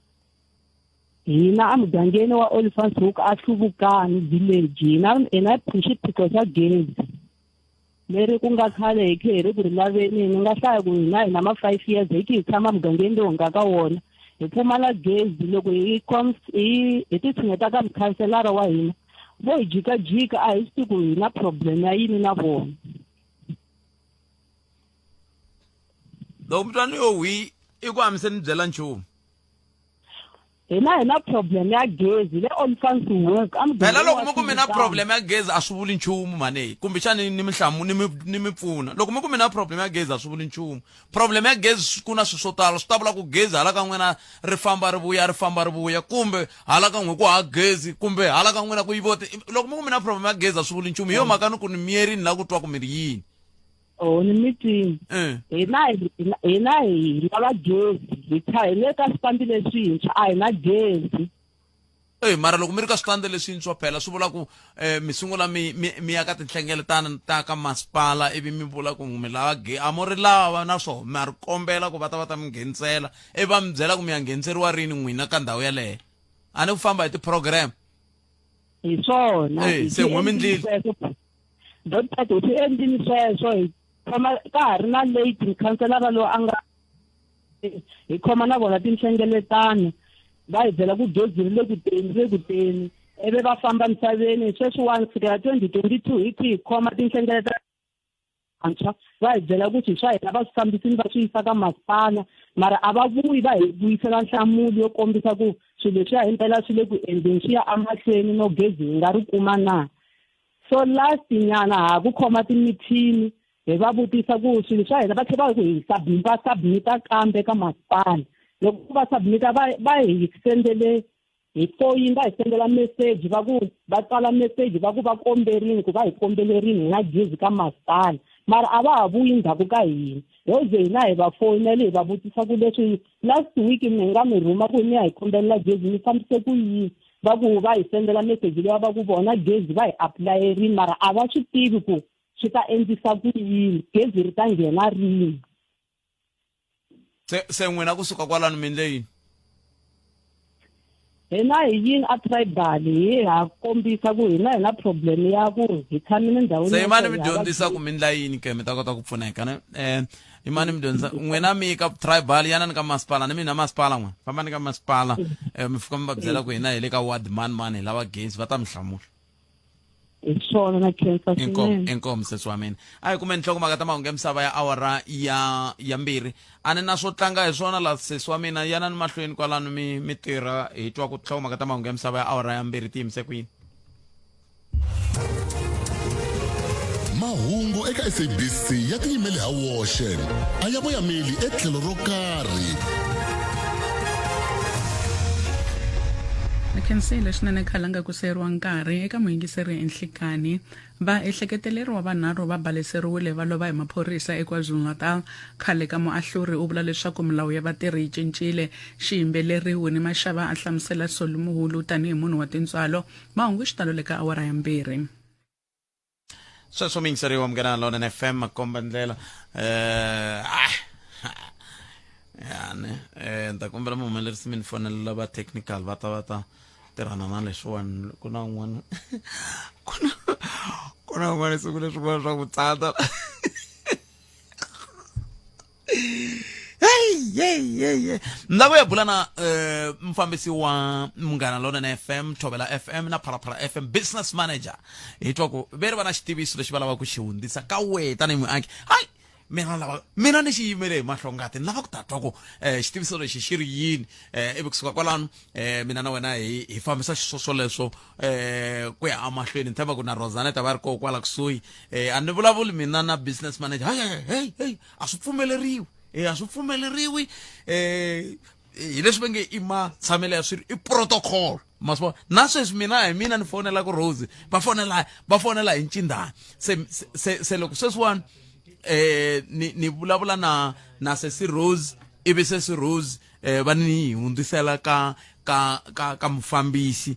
hina a mugangeni wa Oliphant Hoek a Hluvukani village hina xiphiqo xa gezi leri ku nga khale hi kheri ku ri laveni ni nga hlaya ku hina hi na ma 5 years hi tshama mugangeni lowu nga ka wona hi pfumala gezi loko hi titshuneta ka mukhanselara wa hina vo hi jikajika a hi swi ku hi na problem ya yini na vona loko mutwani yo hwi i ku hamiseni byela nchumu hina na problem ya gezi le Oliphant Hoek phela loko mi ku mi na problem ya gezi a swi vuli nchumu mane kumbe xani ni mihlamu ni mi pfuna loko mi ku mi na problem ya gezi a swi vuli nchumu problem ya gezi ku na swi swo tala swi ta vula ku gezi hala ka n'wina ri famba ri vuya kumbe hala ka n'we ku ha gezi kumbe hala ka n'wina ku yivote loko mi ku mi na problem ya gezi a swi vuli nchumu hi yo mhaka ni ku ni miyerini la ku twa ku mi ri yini ni mitini hina hi lava gezi hi le ka swifambi leswintshwa a hi na gezi mara loko mi ri ka switandi leswintshwa phela swi vula ku mi sungula mi ya ka tinhlengeletano ta ka masipala ivi mi vula ku mi lava a mo ri lava na swona mi ri kombela ku va ta mi nghenisela ivi va mi byela ku mi ya ngheniseriwa rini n'wina ka ndhawu yaleyo a ni ku famba hi ti-program hi swona se n'we mi ndlile dr swi endlini sweswo hi khoma ka ha ri na late mukhanselara lowu a nga hi khoma na vona tinhlengeletano va hi byela ku gezi ri le kuteni ivi va famba misaveni sweswiwani fikela 2022 hi hi khoma tinhlengeletano antshwa va hi byela ku swi swa hina va swifambisini va swi yisa ka masipala mara a va vuyi va hi vuyisela nhlamulo yo kombisa ku swilo leswi ya himpela swi le ku endleni swi ya amahlweni no gezi hi nga ri kuma na so last nyana ha ku khoma timithini hi va vutisa ku swilo swa hina va tlhela va ku hi submita kambe ka masipala loko va submita va hi sendele hi foyini va hi sendela message va ku va tsala message va ku va komberini ku va hi kombelerini hi na gezi ka masipala mara a va ha vuyi ndzhaku ka hina ho ze hina hi va foyinele hi va vutisa ku leswi last week mi nga mi rhuma ku ni ya hi kombelela gezi mi fambise ku yini va ku va hi sendela message leyi va ku vona gezi va hi apulayeri mara a va swi tivi ku swi ta endlisa ku yini gezi ri ta nghena rini se n'wina kusuka kwalano mi endle yini hina hi yini a tribal hi ha kombisa ku hina hi na problem ya ku hi tshamile ndhawini se imani mi dyondzisa ku mi endla yini ke mi ta kota ku pfuneka ne imani mi dyondzisa n'wina mi ka tribal yana ni ka masipala ni mina masipala n'wana famba ni ka masipala mi fika mi va byela ku hina hi le ka ward mani hi lava gezi va ta mi hlamula hi swona na khensa swinene inkomo sesi wa mina a hi kumeni nhlokomhaka ta mahungu ya misava ya awara ya mbirhi a ni na swo tlanga hi swona la sesi wa mina yana ni mahlweni kwalano mi tirha hi twa ku nhlokomhaka ta mahungu ya misava ya awara ya mbirhi ti yimise kwini mahungu eka SABC ya tiyimele ha woxe a ya voyameli etlhelo ro karhi khensile swinene khalanga ku seriwa nkarhi eka muingiseri enhlikani va ehleketeleriwa vanharhu va baleseriwile va lova hi maphorisa eKwaZulu-Natal khale ka muahluri u vula leswaku milawu ya vatirhi yi cincile xiyimbeleriwi ni Mashava a hlamusela Solumuhulu tanihi munhu wa tintswalo mahungu xitalo le ka awara ya mbirhi sweswo mingiseriwa Munghana Lonene FM makomba ndlela yani nta kombela muhumelerisi mi ni fonela va technical va ta tirhana na leswiwani ku na un'wana siku leswin'wana swa ku tsata nda ku ya bula na mfambisi wa Munghana Lonene FM Thobela FM na Phalaphala FM business manager hi twa ku veri va na xitiviso lexi va lava ku xi hundzisa ka wena tanihi muaki hayi mina ni xi yimele mahlongati ni lava ku ta twa ku xitiviso lexi xi ri yini ivi kusuka kwalano mina na wena hi fambisa swoleswo ku ya amahlweni ni tshemba ku na Rozana ta va ri koho kwala kusuhi a ni vulavuli mina na business manager hey a swi pfumeleriwi a swi pfumeleriwi hi leswi va nge i matshamelo ya swilo i protocol maswa na sweswi mina ni fonela ku Rose va fonela hi Ncindani se loko sweswiwani ni vulavula na sesi Rose ivi sesi Rose va ni hundzisela ka mufambisi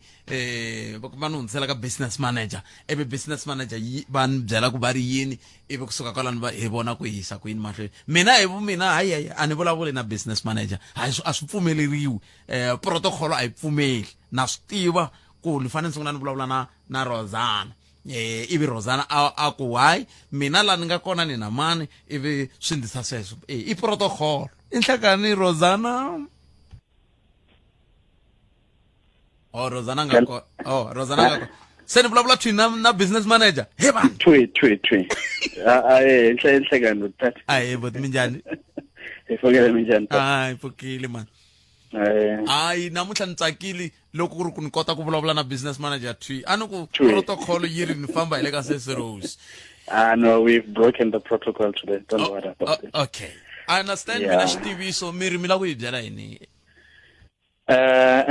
va ni hundzisela ka business manager ivi business manager va ni byela ku va ri yini ivi kusuka kwalano hi vona ku hisa ku yini mahlweni mina hi mina hayi a ni vulavuli na business manager a swi pfumeleriwi protocol a yi pfumeli na swi tiva ku ni fanele ni sungula ni vulavula na Rozana ivi Rozana a ku hayi mina la ni nga kona ni na mani ivi swi ndisa sweswo i protocol i nhlakani Rozana Rozana nga se ni vulavula twi na business manager he ba twi nhlakani utata ayi but minjani ifokele minjani ayi fokile man hayi namuntlha ni tsakile loko ku ri ku ni kota ku vulavula na business manager twi a ni ku protocol yi ri ni famba hi le ka Sesi Rose no, we've broken the protocol today, don't worry about it. Okay, I understand. Mina xitiviso mi ri mi la ku yi byela yini But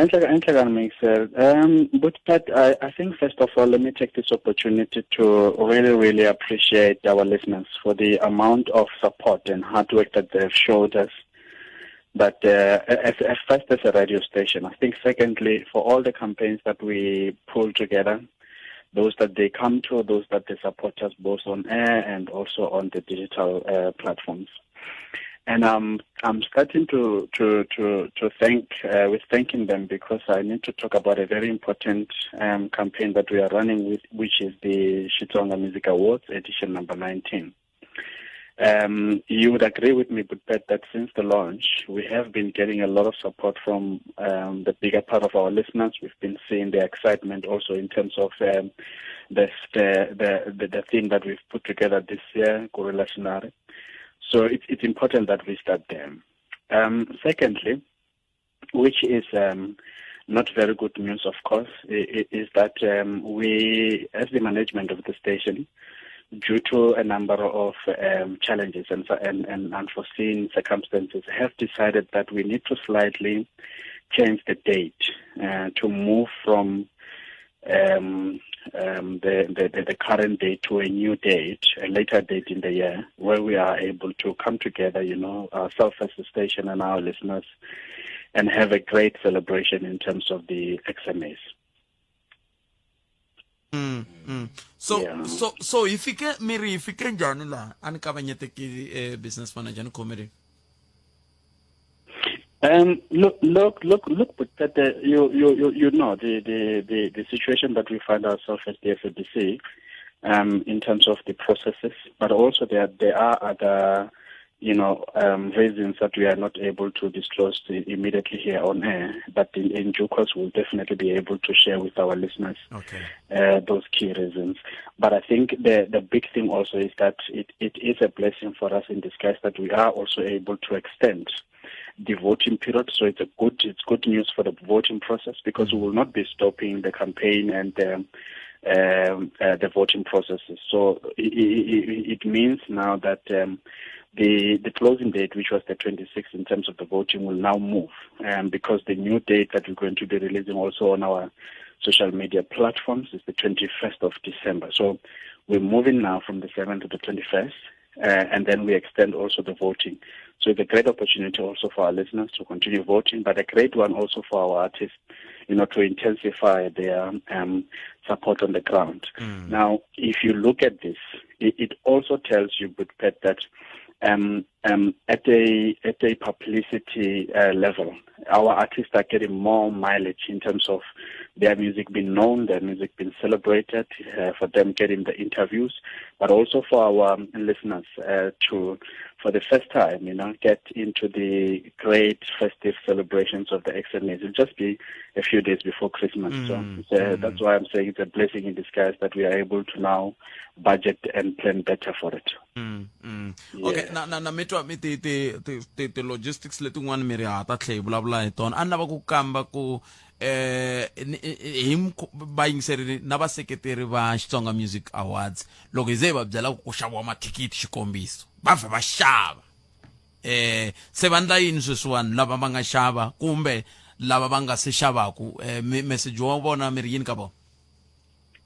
Pat, I think first of all, let me take this opportunity to really appreciate our listeners for the amount of support and hard work that they've showed us. But as first as a radio station, I think secondly, for all the campaigns that we pull together, those that they come to, those that they support us both on air and also on the digital platforms. And I'm starting to thank with thanking them because I need to talk about a very important campaign that we are running with, which is the Xitsonga Music Awards edition number 19. You would agree with me, but that since the launch, we have been getting a lot of support from the bigger part of our listeners. We've been seeing the excitement also in terms of the theme that we've put together this year, Correlationary. So it's important that we start there. Secondly, which is not very good news, of course, is that we, as the management of the station, due to a number of challenges and unforeseen circumstances, have decided that we need to slightly change the date to move from the current date to a new date, a later date in the year, where we are able to come together, ourselves as the station and our listeners, and have a great celebration in terms of the XMAs. So ifike miri ifike njani la ani kavanyeteki business manager ni comedy. Look, but you know the situation that we find ourselves at the FABC in terms of the processes, but also there are other reasons that we are not able to disclose immediately here on air, but in due course we'll definitely be able to share with our listeners those key reasons. But I think the big thing also is that it is a blessing for us in disguise that we are also able to extend the voting period. So it's good news for the voting process because we will not be stopping the campaign and the voting processes. So it means now that the closing date, which was the 26th in terms of the voting, will now move because the new date that we're going to be releasing also on our social media platforms is the 21st of December. So we're moving now from the 7th to the 21st, and then we extend also the voting. So it's a great opportunity also for our listeners to continue voting, but a great one also for our artists, to intensify their support on the ground. Now, if you look at this, it also tells you, Pat, that at a publicity level, our artists are getting more mileage in terms of their music being known, their music being celebrated, for them getting the interviews, but also for our listeners to, for the first time, get into the great festive celebrations of the XMAs. It'll just be a few days before Christmas. So that's why I'm saying it's a blessing in disguise that we are able to now budget and plan better for it. Okay, na mitwa mi ti logistics letin'wana mi ri hata tlhe hi vulavula hi tona a ni lava ku kamba ku hi vayingiseri na vaseketeri va Xitsonga Music Awards loko hi ze va byela ku xaviwa mathikithi xikombiso va vhe va xava se va ndla yini sweswiwani lava va nga xava kumbe lava va nga se xavaku message wa vona mi ri yini ka vona?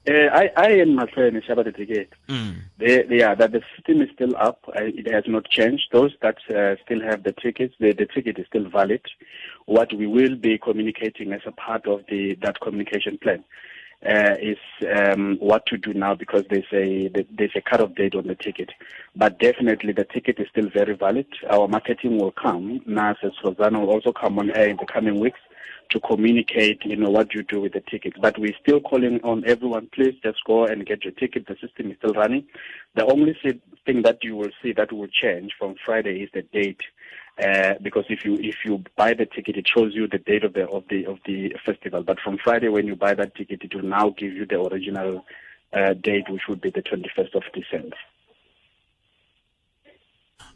I and my friend Shaba the ticket. That the system is still up. It has not changed. Those that still have the tickets, the ticket is still valid. What we will be communicating as a part of that communication plan is what to do now, because there's a cut-off date on the ticket. But definitely the ticket is still very valid. Our marketing will come. NAS as Rosanna will also come on air in the coming weeks to communicate, what you do with the ticket. But we're still calling on everyone, please just go and get your ticket. The system is still running. The only thing that you will see that will change from Friday is the date. Because if you buy the ticket, it shows you the date of the festival. But from Friday, when you buy that ticket, it will now give you the original date, which would be the 21st of December.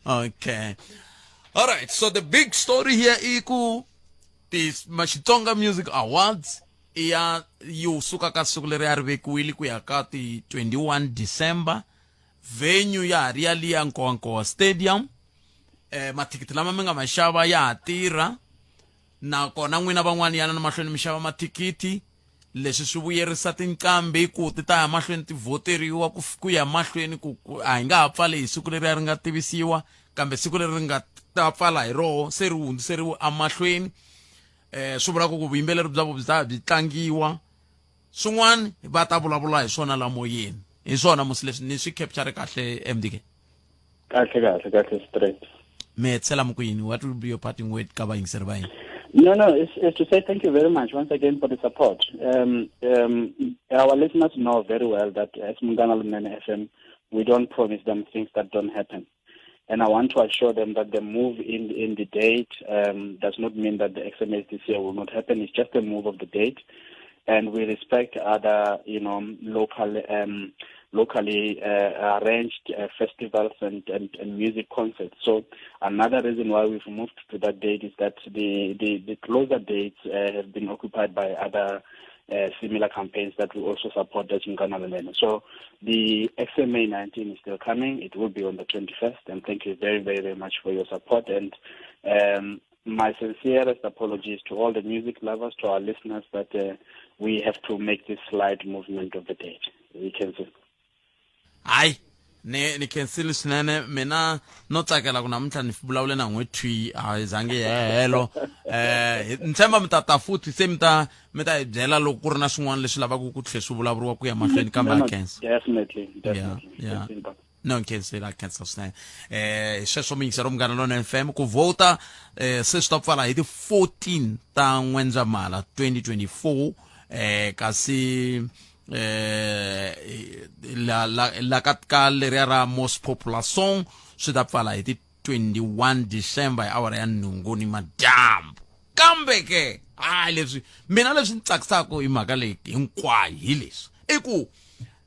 Okay. All right. So the big story here, Iku, this Xitsonga Music Awards iya yusuka ka siku leri ya ri vekiwile ku ya ka ti 21 December. Venue ya ri ya liya Nkowankowa Stadium. Mathikithi lama mi nga ma xava ya ha tirha nakona n'wina van'wana yana na mahlweni mi xava mathikithi leswi swi vuyerisa tinqambi ku ti ta ya mahlweni ti voteriwa ku ya mahlweni ku a hi nga ha pfali hi siku leri ri nga tivisiwa kambe siku leri ri nga ta pfala hi roho se ri hundziseriwe amahlweni swi vula ku vuyimbeleri bya vo byi tlangiwa swin'wana va ta vulavula hi swona la moyeni hi swona musi leswi ni swi capture kahle MDK kahle straight. What will be your parting word ka vayingiseri va hina? No, it's to say thank you very much once again for the support. Our listeners know very well that as Mungana Lunene FM, we don't promise them things that don't happen. And I want to assure them that the move in the date does not mean that the XMAs this year will not happen. It's just a move of the date. And we respect other, locally arranged festivals and music concerts. So another reason why we've moved to that date is that the closer dates have been occupied by other similar campaigns that we also support as Mungana. So the XMA 19 is still coming. It will be on the 21st. And thank you very, very, very much for your support. And my sincerest apologies to all the music lovers, to our listeners, that we have to make this slight movement of the date. We can see. Aye, ni cancel swinene mina no tsakela ku namuntlha ni vulavule na n'wethu a zange helo ntshemba mi ta futhi se mi ta hi byela loko ku ri na swin'wana leswi lavaka ku tlhe swi vulavuriwa ku ya mahlweni kambe a cancel. Definitely. Yeah. No cancel swinene sweswo mi yingisela Munghana Lonene FM ku vota se swi ta pfala hi ti 14 ta N'wendzamhala 2024 kasi la ka leri ra most popular song swi ta pfala hi ti 21 December hi awara ya nhungu ni madyambu kambe ke leswi mina leswi ni tsakisaka hi mhaka leyi hinkwayo hi leswi i ku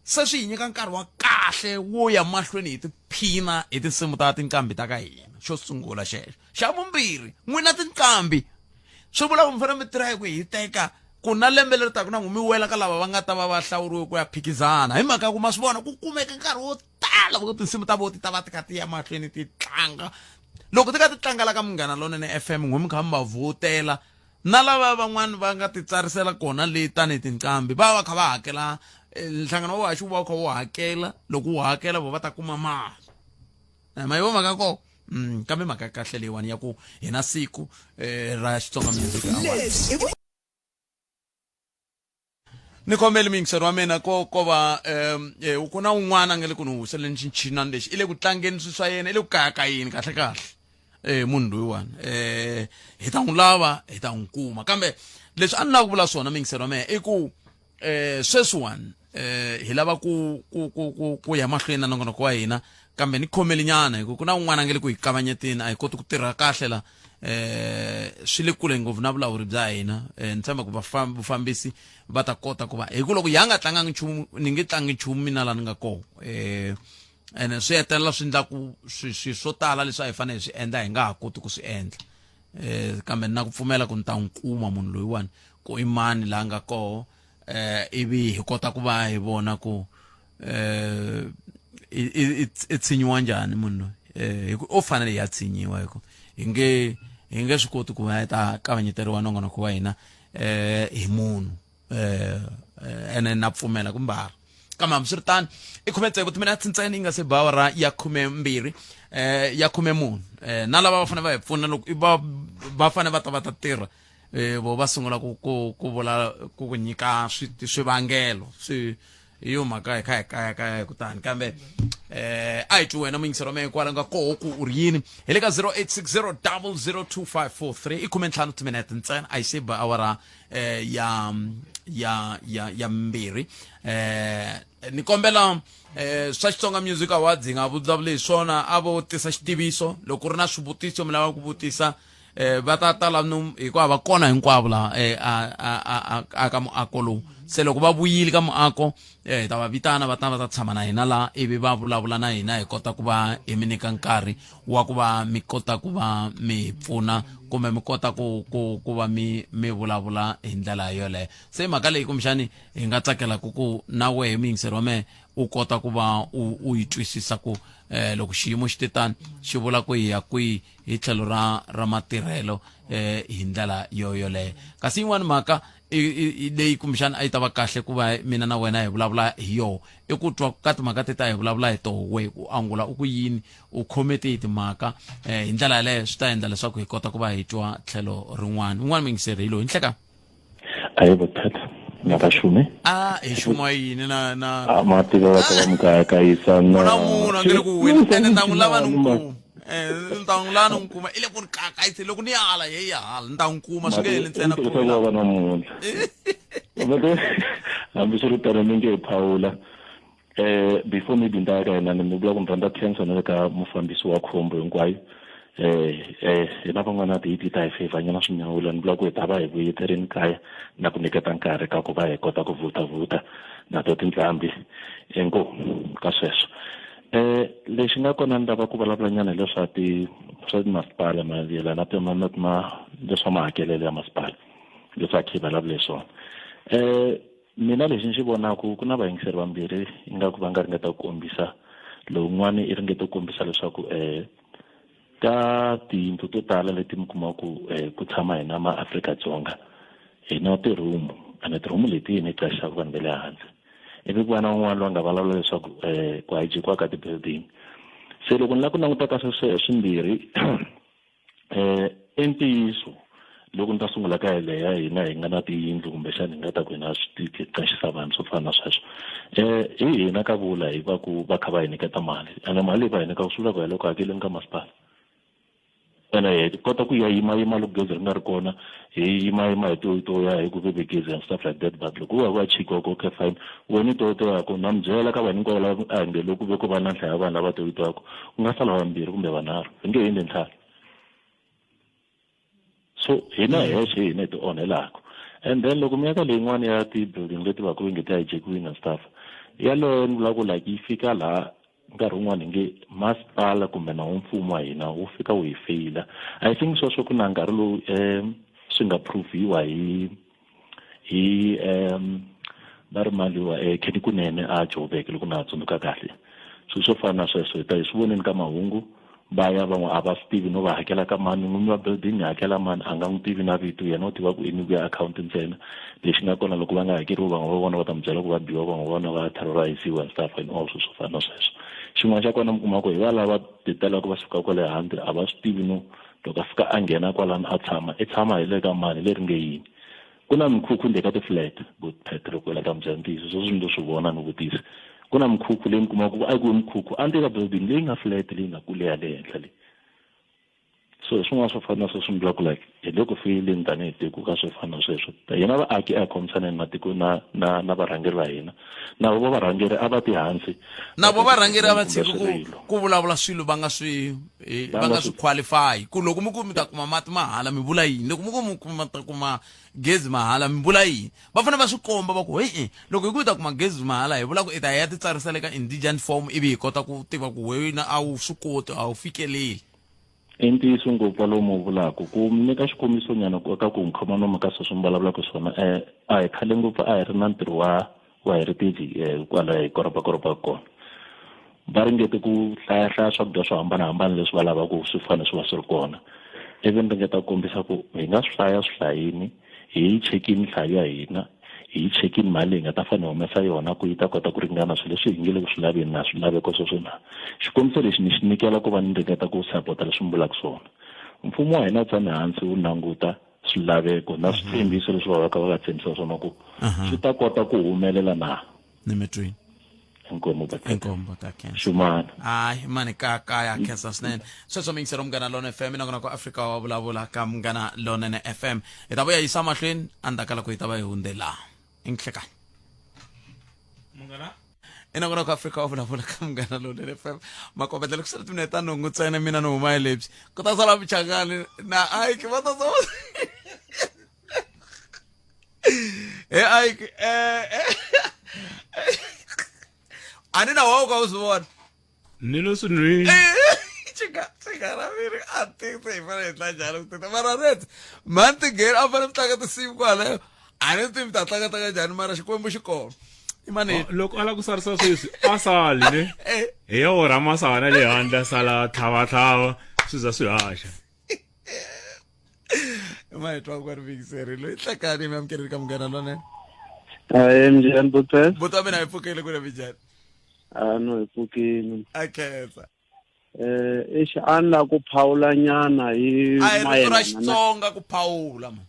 se swi hi nyika nkarhi wa kahle wo ya mahlweni hi tiphina hi tinsimu ta tinqambi ta ka hina xo sungula xexo xa vumbirhi n'wina tinqambi swi vula ku mi fanele mi tirha ku hi teka ku na lembe leri taka na n'wi mi wela ka lava va nga ta va hlawuriwe ku ya phikizana hi mhaka ku ma swi vona ku kumeka nkarhi wo tala ku tinsimu ta vo ti ta va ti kha ti ya mahlweni ti tlanga loko ti ka ti tlangela ka Munghana Lonene FM n'wi mi kha mi va votela na lava van'wana va nga ti tsarisela kona leyi tani tinqambi va kha va hakela nhlangano wa xu va kha wo hakela loko u hakela va ta kuma mali ma yivo mhaka ko kambe mhaka kahle leyiwani ya ku hina siku ra Xitsonga Music Awards. Ni kombela mingiseri wa mina ko va ku na un'wana a nga le ku ni huseleni xinchinani lexi i le ku tlangeni swi swa yena i le ku kayakayeni kahle munhu loyiwani hi ta n'wi lava hi ta n'wi kuma kambe leswi a ni lava ku vula swona mingiselo mehe i ku sweswiwani hi lava ku ya mahlweni na nongonoko wa hina kambe ni khomeli nyana hi ku na un'wana a nge le ku hi kavanyeteni a hi koti ku tirha kahle la swi le kule ngopfu na vulawuri bya hina ni tshemba ku vufambisi va ta kota ku va hi ku loko hi nga tlangangi nchumu ni nge tlangi nchumu mina la ni nga koho ene swi hetelela swi endla ku swi swo tala leswi a hi fanele swi endla hi nga ha koti ku swi endla kambe ni na ku pfumela ku ni ta n'wi kuma munhu loyiwani ku i mani la nga koho ivi hi kota ku va hi vona ku i tshinyiwa njhani munhu loyi o fanele hi ya tshinyiwa hi ku hi nge swi koti ku va hi ta kavanyeteriwa nongonoko wa hina hi munhu ene na pfumela ku mbala kambe hambiswiritano i 16 timinete ntsena yi nga se ba awara ya 12 ya 14 na lava va fanele va hi pfuna loko va fanele va ta tirha vo va sungula ku vula ku nyika swivangelo swi yo mhaka hi kaya kutani kambe a hi wena muyingiseri wa mehe kwala nga koho ku u ri yini hi le ka 0860 002543 i 15 timinete ntsena a yi se ba awara ya mbirhi ni kombela swa Xitsonga Music Awards hi nga vulavuli hi swona a vo tisa xitiviso loko ri na swivutiso mi lava ku vutisa va ta tala hikuva va kona hinkwavo la aka muako lowu se loko va vuyile ka muako hi ta va vitana va ta tshama na hina la ivi va vulavula na hina hi kota ku va hi mi nyika nkarhi wa ku va mi kota ku va mi pfuna kumbe mi kota ku va mi vulavula hi ndlela yoleyo se mhaka leyi kumbexani hi nga tsakela ku na wehe muyingiseri wa mehe u kota ku va u yi twisisa ku loko xiyimo xi titani xi vula ku hi ya kwihi hi tlhelo ra matirhelo hi ndlela yoleyo kasi yin'wani mhaka leyi kumbexana a yi ta va kahle ku va mina na wena hi vulavula hi yoho i ku twa ka timhaka ti ta hi vulavula hi toho we u angula u ku yini u khomete hi timhaka hi ndlela yaleyo swi ta endla leswaku hi kota ku va hi twa tlhelo rin'wana un'wana muyingiseri hi loyi hi nhleka ayi bothata ngabashume hi xuma yini na matilo wa ka mukaya ka isa na munhu angele ku wena tene ta n'wi lava nku ta n'wi lava nkuma ile ku ri kakayise loko ni hala hi hala ni ta n'wi kuma swi nge heli ntsena ku va na munhu hambi swi ri tano mi nge phawula before mi binda ka hina ni vula ku mi rhandza khensa na le ka mufambisi wa khombo hinkwayo hina van'wana ti ta hi fevhanyana swinyawula ni vula ku hi ta va hi vuyeterini kaya na ku nyiketa nkarhi ka ku va hi kota ku vhutavuta na to tinqambi enko ka sweswo lexi nga kona ni lava ku vulavulanyana hi leswa masipala mayelana na leswa mahakelelo ya masipala leswi a khe vulavule hi swona mina lexi ni xi vonaku ku na vayingiseri vambirhi ingaku va nga ringeta ku kombisa lowun'wana i ringeta ku kombisa leswaku ka tiyindlu to tala leti mi kumaku ku tshama hina maAfrika-Dzonga hi na tirumu ene tirumu leti hi ni qashaka vanhu va le handle ivi ku va na un'wana loyi a nga vulavula leswaku ku hayijekiwa ka ti-building se loko ni lava ku languta ka swimbirhi i ntiyiso loko ni ta sungula ka leya hina hi nga na tiyindlu kumbexani hi nga ta ku hi na qashisa vanhu swo fana na sweswo hi hina ka vula hi va ku va kha va hi nyiketa mali ene mali leyi va hi nyikaka swi vula ku hi loko hakeleni ka masipala ene hi kota ku ya yimayima loko gezi ri nga ri kona hi yimayima hi toya hi ku veve gezi and stuff like that but loko va chikiwa ko okay fine wena i toyako na mi byela ka vanhu hinkwavo lava a hi nge loko ve ku va na nhlayo ya vanhu lava toyitwako ku nga sala vambirhi kumbe vanharhu hi nge endli ntlhanu so hina hexe hina hi ti onhelaka and then loko mi ya ka leyin'wana ya ti-building leti va ku ve nge ti hijakiwini and stuff yaleyo ni vula ku like yi fika laha nkarhi wun'wana hi nge masipala kumbe na mfumo wa hina wu fika wu hi feyila I think sweswo ku na nkarhi lowu swi nga prove-iwa hi va ri maliwa Kenny Kunene a Joburg loko na ha tsundzuka kahle swilo swo fana na sweswo hi ta hi swi voneni ka mahungu va ya van'we a va swi tivi no va hakela ka mani n'winyi wa building hi hakela mani a nga n'wi tivi na vito yena u tiva ku i nyiko ya akhawunti ntsena lexi nga kona loko va nga hakeriwi van'we va vona va ta mi byela ku va biwa van'we vona va terrorisiwa and stuff and all swilo swo fana na sweswo xin'wana xa kona mi kuma ku hi va lava titelaka va suka kwale handle a va swi tivi no loko a fika a nghena kwalano a tshama hi le ka mani leri nge yini ku na mikhukhu le ka ti-flat Petro kwela ka Mzantiso so swi ndo swi vona ni vutisa ku na mikhukhu leyi mi kumaka ku a ku mikhukhu a ndzi ka building leyi nga flat leyi nga kule ya le henhla leyi so swin'wana swo fana swo sungula ku like hi loko feeling tanihi tiko ka swo fana sweswo hina vaaki a khomisana na tiko na varhangeri va hina na vo varhangeri a va ti hansi na vo varhangeri a va tshiki ku vulavula swilo va nga swi qualify ku loko mi ku mi ta kuma mati mahala mi vula yini loko mi kuma gezi mahala mi vula yini va fanele va swi komba va ku loko hi ku ta kuma gezi mahala hi vula ku i ta ya ti tsarisela ka indigent form ivi hi kota ku tiva ku wena a wu swi koti a wu fikeleli i ntiyiso ngopfu lomu vulaka ku nyika xikombiso nyana ka ku nkhoma nomu ka sweswi mi vulavulaka swona a hi khale ngopfu a hi ri na ntirho wa heritage kwala hi koropa kona va ringete ku hlaya swakudya swo hambanahambana leswi va lavaka swi fanele swi va swi ri kona even ringeta ku kombisa ku hi nga swi hlaya swihlayini hi chekini nhlayo ya hina hi chekini mali hi nga ta fanele humesa yona ku yi ta kota ku ringana swilo leswi hi nge le ku swi laveni na swilaveko sweswo na xikombiso lexi ni xi nyikela ku va ni ringeta ku sapota leswi mi vulaka swona mfumo wa hina tshame hansi wu languta swilaveko na switshembiso leswi va ka va nga tshembisa swona ku swi ta kota ku humelela na ni mi twini inkomo taken shumana hayi mani kaya khensa swinene sweswo mi yingisela Munghana Lonene FM ina kona ku Africa wa vulavula ka Munghana Lonene FM hi ta vuya yisa mahlweni andakala ku hi ta va hi hundzela inhlekani Munghana ina kona ku Africa wa vulavula ka Munghana Lonene FM makopetela ku sala tineta nongo tsena mina no huma lebyi ku ta sala bichangani na ai ke va ta so ani na wao ka usibona nilo sunri chika ra miri ati sai fara etla jalo te mara ret man te ger afara mtaka te sim kwala ani te mtaka taka jani mara xikwembu xikolo imane loko ala ku sarisa sweswi asali ne hi ora masana le handla sala thava swiza swi haxa mai twa ku ri vikiseri lo itlakani mi amkeri ka Munghana Lonene njhani buta mina ipfukele ku vijani no ipfukini akhetsa exi a ni la ku phawula nyana hi mayelana na Xitsonga ku phawula man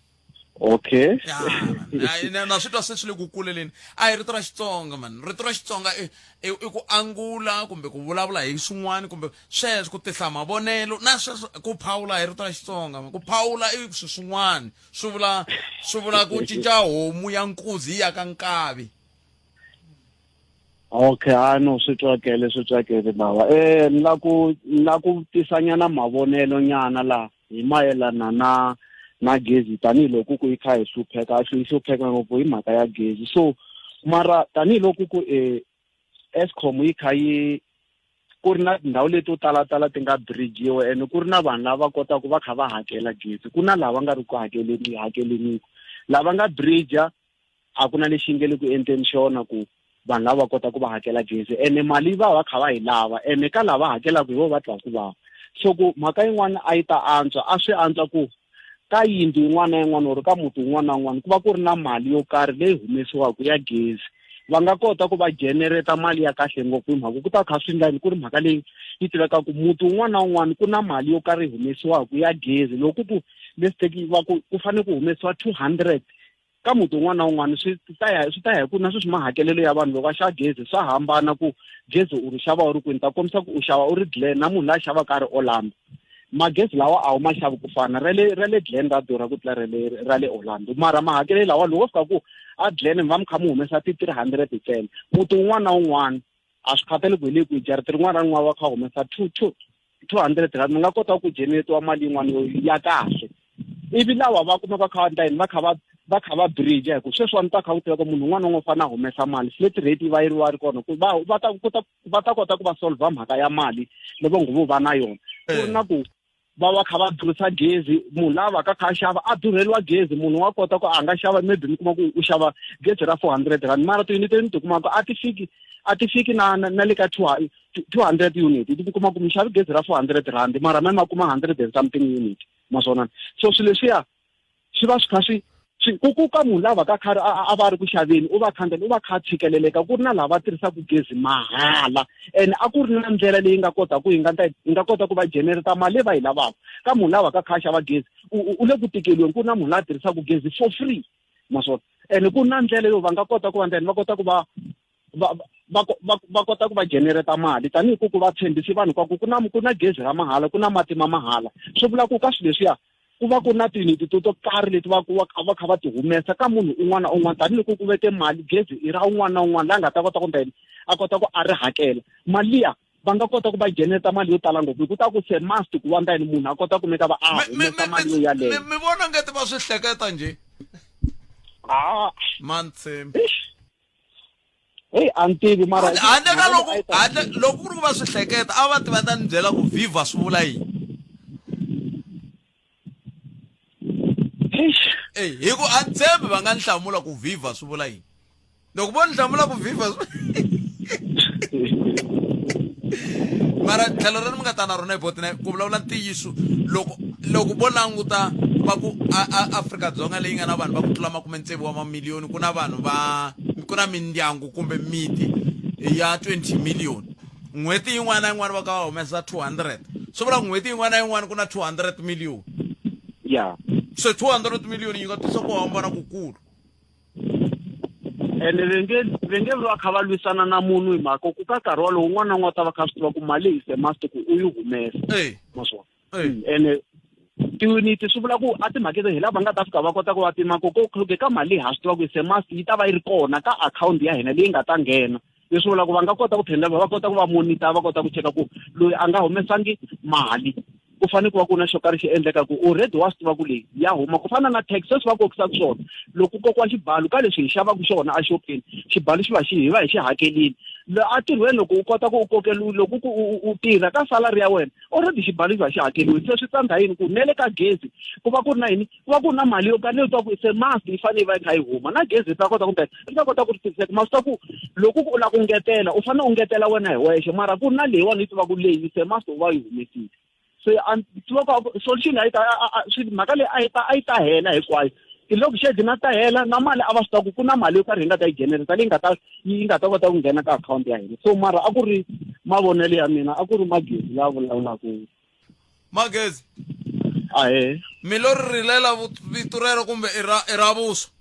okay na swi twa se swi le ku kuleleni a hi rito ra Xitsonga man rito ra Xitsonga i ku angula kumbe ku vulavula hi swin'wana kumbe sweswo ku tihla mavonelo na sweswo ku phawula hi rito ra Xitsonga man ku phawula i swin'wana swi vula ku cinca homu ya nkuzi ya ka nkavi okay no swi twakele bava ni la ku tisanyana mavonelo nyana la hi mayelana na gezi tanihiloko ku yi kha hi hlupheka ngopfu hi mhaka ya gezi so mara tanihiloko ku Eskom yi kha yi ku ri na tindhawu leti to tala ti nga bridge-iwe and ku ri na vanhu lava kota ku va kha va hakela gezi ku na lava nga ri ku hakeleni lava nga bridge a ku na lexi nge le ku endleni xona ku vanhu lava kota ku va hakela gezi ene mali va kha va hi lava ene ka lava hakelaka hi vo va twa ku vava so ku mhaka yin'wana a yi ta antswa a swi antswa ku ka yindlu yin'wana na yin'wana or ka muti wun'wana na wun'wana ku va ku ri na mali yo karhi leyi humesiwaka ya gezi va nga kota ku va generate mali ya kahle ngopfu hi mhaka ku ta kha swi nga ku ri mhaka leyi yi tiveka ku muti wun'wana na wun'wana ku na mali yo karhi humesiwaka ya gezi loko ku leswi tekiwa ku fanele ku humesiwa 200 ka muti wun'wana na wun'wana swi ta ya hi ku na sweswi mahakelelo ya vanhu loko va xava gezi swa hambana ku gezi u ri xava u ri kwini ta kombisa ku u xava u ri Glen na munhu la xavaka a ri Orlando magezi lawa a wu ma xavi ku fana ra le Glen ra durha ku tlula ra le Orlando mara mahakelelo lawa loko fika ku a Glen va mi kha mi humesa 300 ntsena muti wun'wana na wun'wana a swi khatali ku hi le ku jariti rin'wana na rin'wana va kha humesa 200 rand mi nga kota ku generate mali yin'wana ya kahle ivi lawa va kumeka kha ndayini va kha va bridge hi ku sweswi ni ta kha ku tiva ku munhu un'wana na un'wana fana humesa mali flat rate va yi ri kona ku va ta kota ku va solve mhaka ya mali loko nguvu va na yona ku ri na ku va kha va durhisa gezi munhu lava ka kha xava a durheliwa gezi munhu wa kota ku a nga xava maybe mi kuma ku u xava gezi ra 400 rand mara tiyuniti ni ti kuma ku a ti fiki na le ka 200 unit ti kuma ku mi xavi gezi ra 400 rand mara ma kuma 100 and something unit maswona so swilo leswiya swi va swi kha swi ku ka munhu lava ka khari a va ri ku xaveni u va kha tshikeleleka ku ri na lava tirhisaka gezi mahala and a ku ri na ndlela leyi nga kota ku hi nga kota ku va generate mali leyi va yi lavaka ka munhu lava ka kha xava gezi u le ku tikeliweni ku na munhu la tirhisaka gezi for free maswona and ku na ndlela yo va nga kota ku va kota ku va va kota ku va generata mali tanihi ku va tshembisi vanhu kwa ku ku na gezi ra mahala ku na mati ma mahala swi vula ku ka swilo leswiya ku va ku na tiniti to karhi leti va kha va ti humesa ka munhu un'wana na un'wana tanihi ku veke mali gezi i ra un'wana na un'wana la nga ta kota ku ndeni a kota ku a ri hakela mali liya va nga kota ku va generata mali yo tala ngopfu ku ta ku se must ku va ndani munhu a kota ku meka va a humesa mali yo yaleyo mi vona ngati va swi hleketa nje Mantshembi hey antivi mara loko ku ri va swi hleketa a va ti va ta ni byela ku viva swi vula yini hi ku a tshembi va nga ni hlamula ku viva swi vula yini loko vo ni hlamula ku viva mara tlhelo ri mi nga ta na rona hi botine ku vulavula ntiyiso loko vo languta va ku Afrika-Dzonga leyi nga na vanhu va ku tlula 60 wa mamiliyoni ku na vanhu ku na mindyangu kumbe miti ya 20 miliyoni n'hweti yin'wana na yin'wana va ka va humesa 200 swi vula n'hweti yin'wana na yin'wana ku na 200 miliyoni ya so 200 miliyoni yi nga twisa ku hambana kukulu ene ve nge va kha va lwisana na munhu hi mhaka ku ka nkarhi walowu un'wana na un'wana ta va kha swi tiva ku mali hi se must ku u yi humesa maswona ene tiuniti swi vula ku a timhakete hi lava nga ta fika va kota ku va tima ku ka mali ha swi tiva ku hi se must yi ta va yi ri kona ka akhawunti ya hina leyi nga ta nghena leswi vula ku va nga kota ku phenda va kota ku va monitor va kota ku cheka ku loyi a nga humesangi mali ku fanele ku va ku na xo karhi xi endleka ku already wa swi tiva ku leyi ya huma ku fana na tax swi va kokisa ku swona loko kokiwa xibalo ka leswi hi xavaku xona a xopeni xibalo xi va hi va hi xi hakelini a tirhweni loko u kota ku u kokela loko u tirha ka salary ya wena already xibalo xi va xi hakeliwe se swi tsandza yini ku nele ka gezi ku va ku ri na yini ku va ku ri na mali yo karhi leyi twa ku se must yi fanele yi va yi kha yi huma na gezi yi ta kota ku ri ta kota ku ri tirhiseka ma swi ta ku loko u lava ku ngetela u fanele u ngetela wena hi wexe mara ku ri na leyiwani yi tiva ku leyi se must u va yi humesile so solution mhaka leyi a yi ta hela hinkwayo tiloko shedi na ta hela na mali a va swi tiva ku na mali yo karhi hi nga ta yi generata leyi yi nga ta kota ku nghena ka akhawunti ya hina so mara a ku ri mavonelo ya mina a ku ri Magezi la vulavulaka Magezi ahe mi lo rilela vito rero kumbe i ra vuswa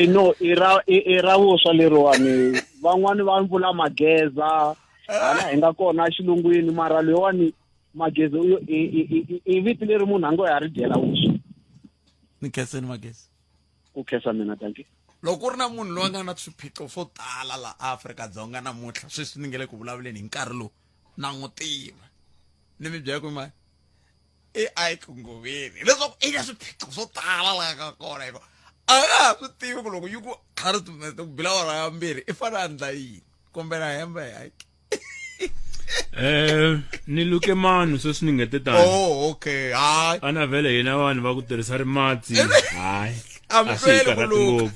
I know i ra vuswa leriwani van'wani va vula Mageza ala hi nga kona xilungwini mara loyiwani Magezi i vito leri munhu a ngo ya ri dyela vuswa ni khenseni Magezi ku khensa mina tanki loko ku ri na munhu loyi a nga na swiphiqo swo tala la Afrika-Dzonga namuntlha sweswi ni nge le ku vulavuleni hi nkarhi lowu na n'wi tiva ni mi byela ku mani AI kungoveni leswaku i na swiphiqo swo tala laha ka kona hikuva a nga ha swi tivi ku loko yi ku khari ku bila wara yambirhi i fane a ndla yini kombela hembe hake ni luke manu sweswi ni ngete tani okay hayi ana vele hina vanhu va ku tirhisa rimatsi hayi amhlele ku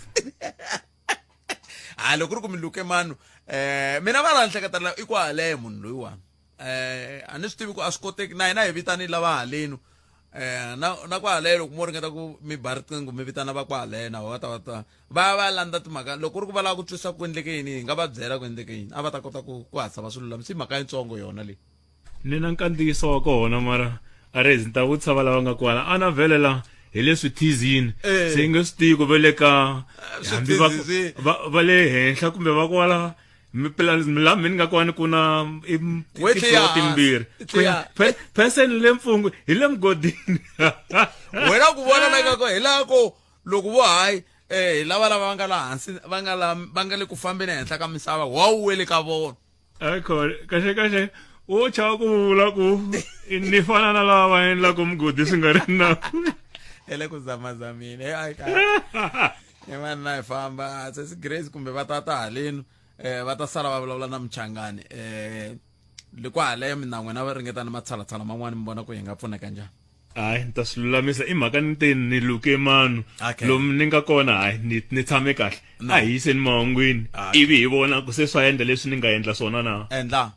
hayi loko ri ku mi luke manu mina va ra nhleketela i ku haleyo munhu loyiwani a ni swi tivi ku a swi koteki na hina hi vitani lava haleni na ku haleyo loko mo ringeta ku mi ba riqingho mi vitana va ku haleyo na va landza timhaka loko ri ku va lava ku twisisa ku endleke yini hi nga va byela ku endleke yini a va ta kota ku hatlisa va swi lulamisa hi mhaka yitsongo yona leyi ni na nkandziyiso wa kona mara a ri ndzi ta vutisa va lava nga kona a na vele la hi leswi thizini se hi nge swi tivi ku va le ka hambi va le henhla kumbe va kwala la mi nga kona ku na timbirhi pheseni le mfungwe hi le mugodini wena ku vona nakako hi lako loko vo hayi hi lava va nga laha hansi va nga le ku fambeni henhla ka misava wa wu wele ka vona kahle wo chava ku vula ku ni fana na lava va endlaku mugodi swi nga ri na ele ku zamazamini mani na hi famba sesi Grace kumbe va tata haleni va ta sala va vulavula na Mchangani loko haleyo mina n'wina va ringeta ni matshalatshala man'wani mi vona ku hi nga pfuneka njhani hayi ni ta swi lulamisa i mhaka ni te ni luke manu lomu ni nga kona hayi ni tshame kahle a hi yiseni mahungwini ivi hi vona ku se swa endla leswi ni nga endla swona na endla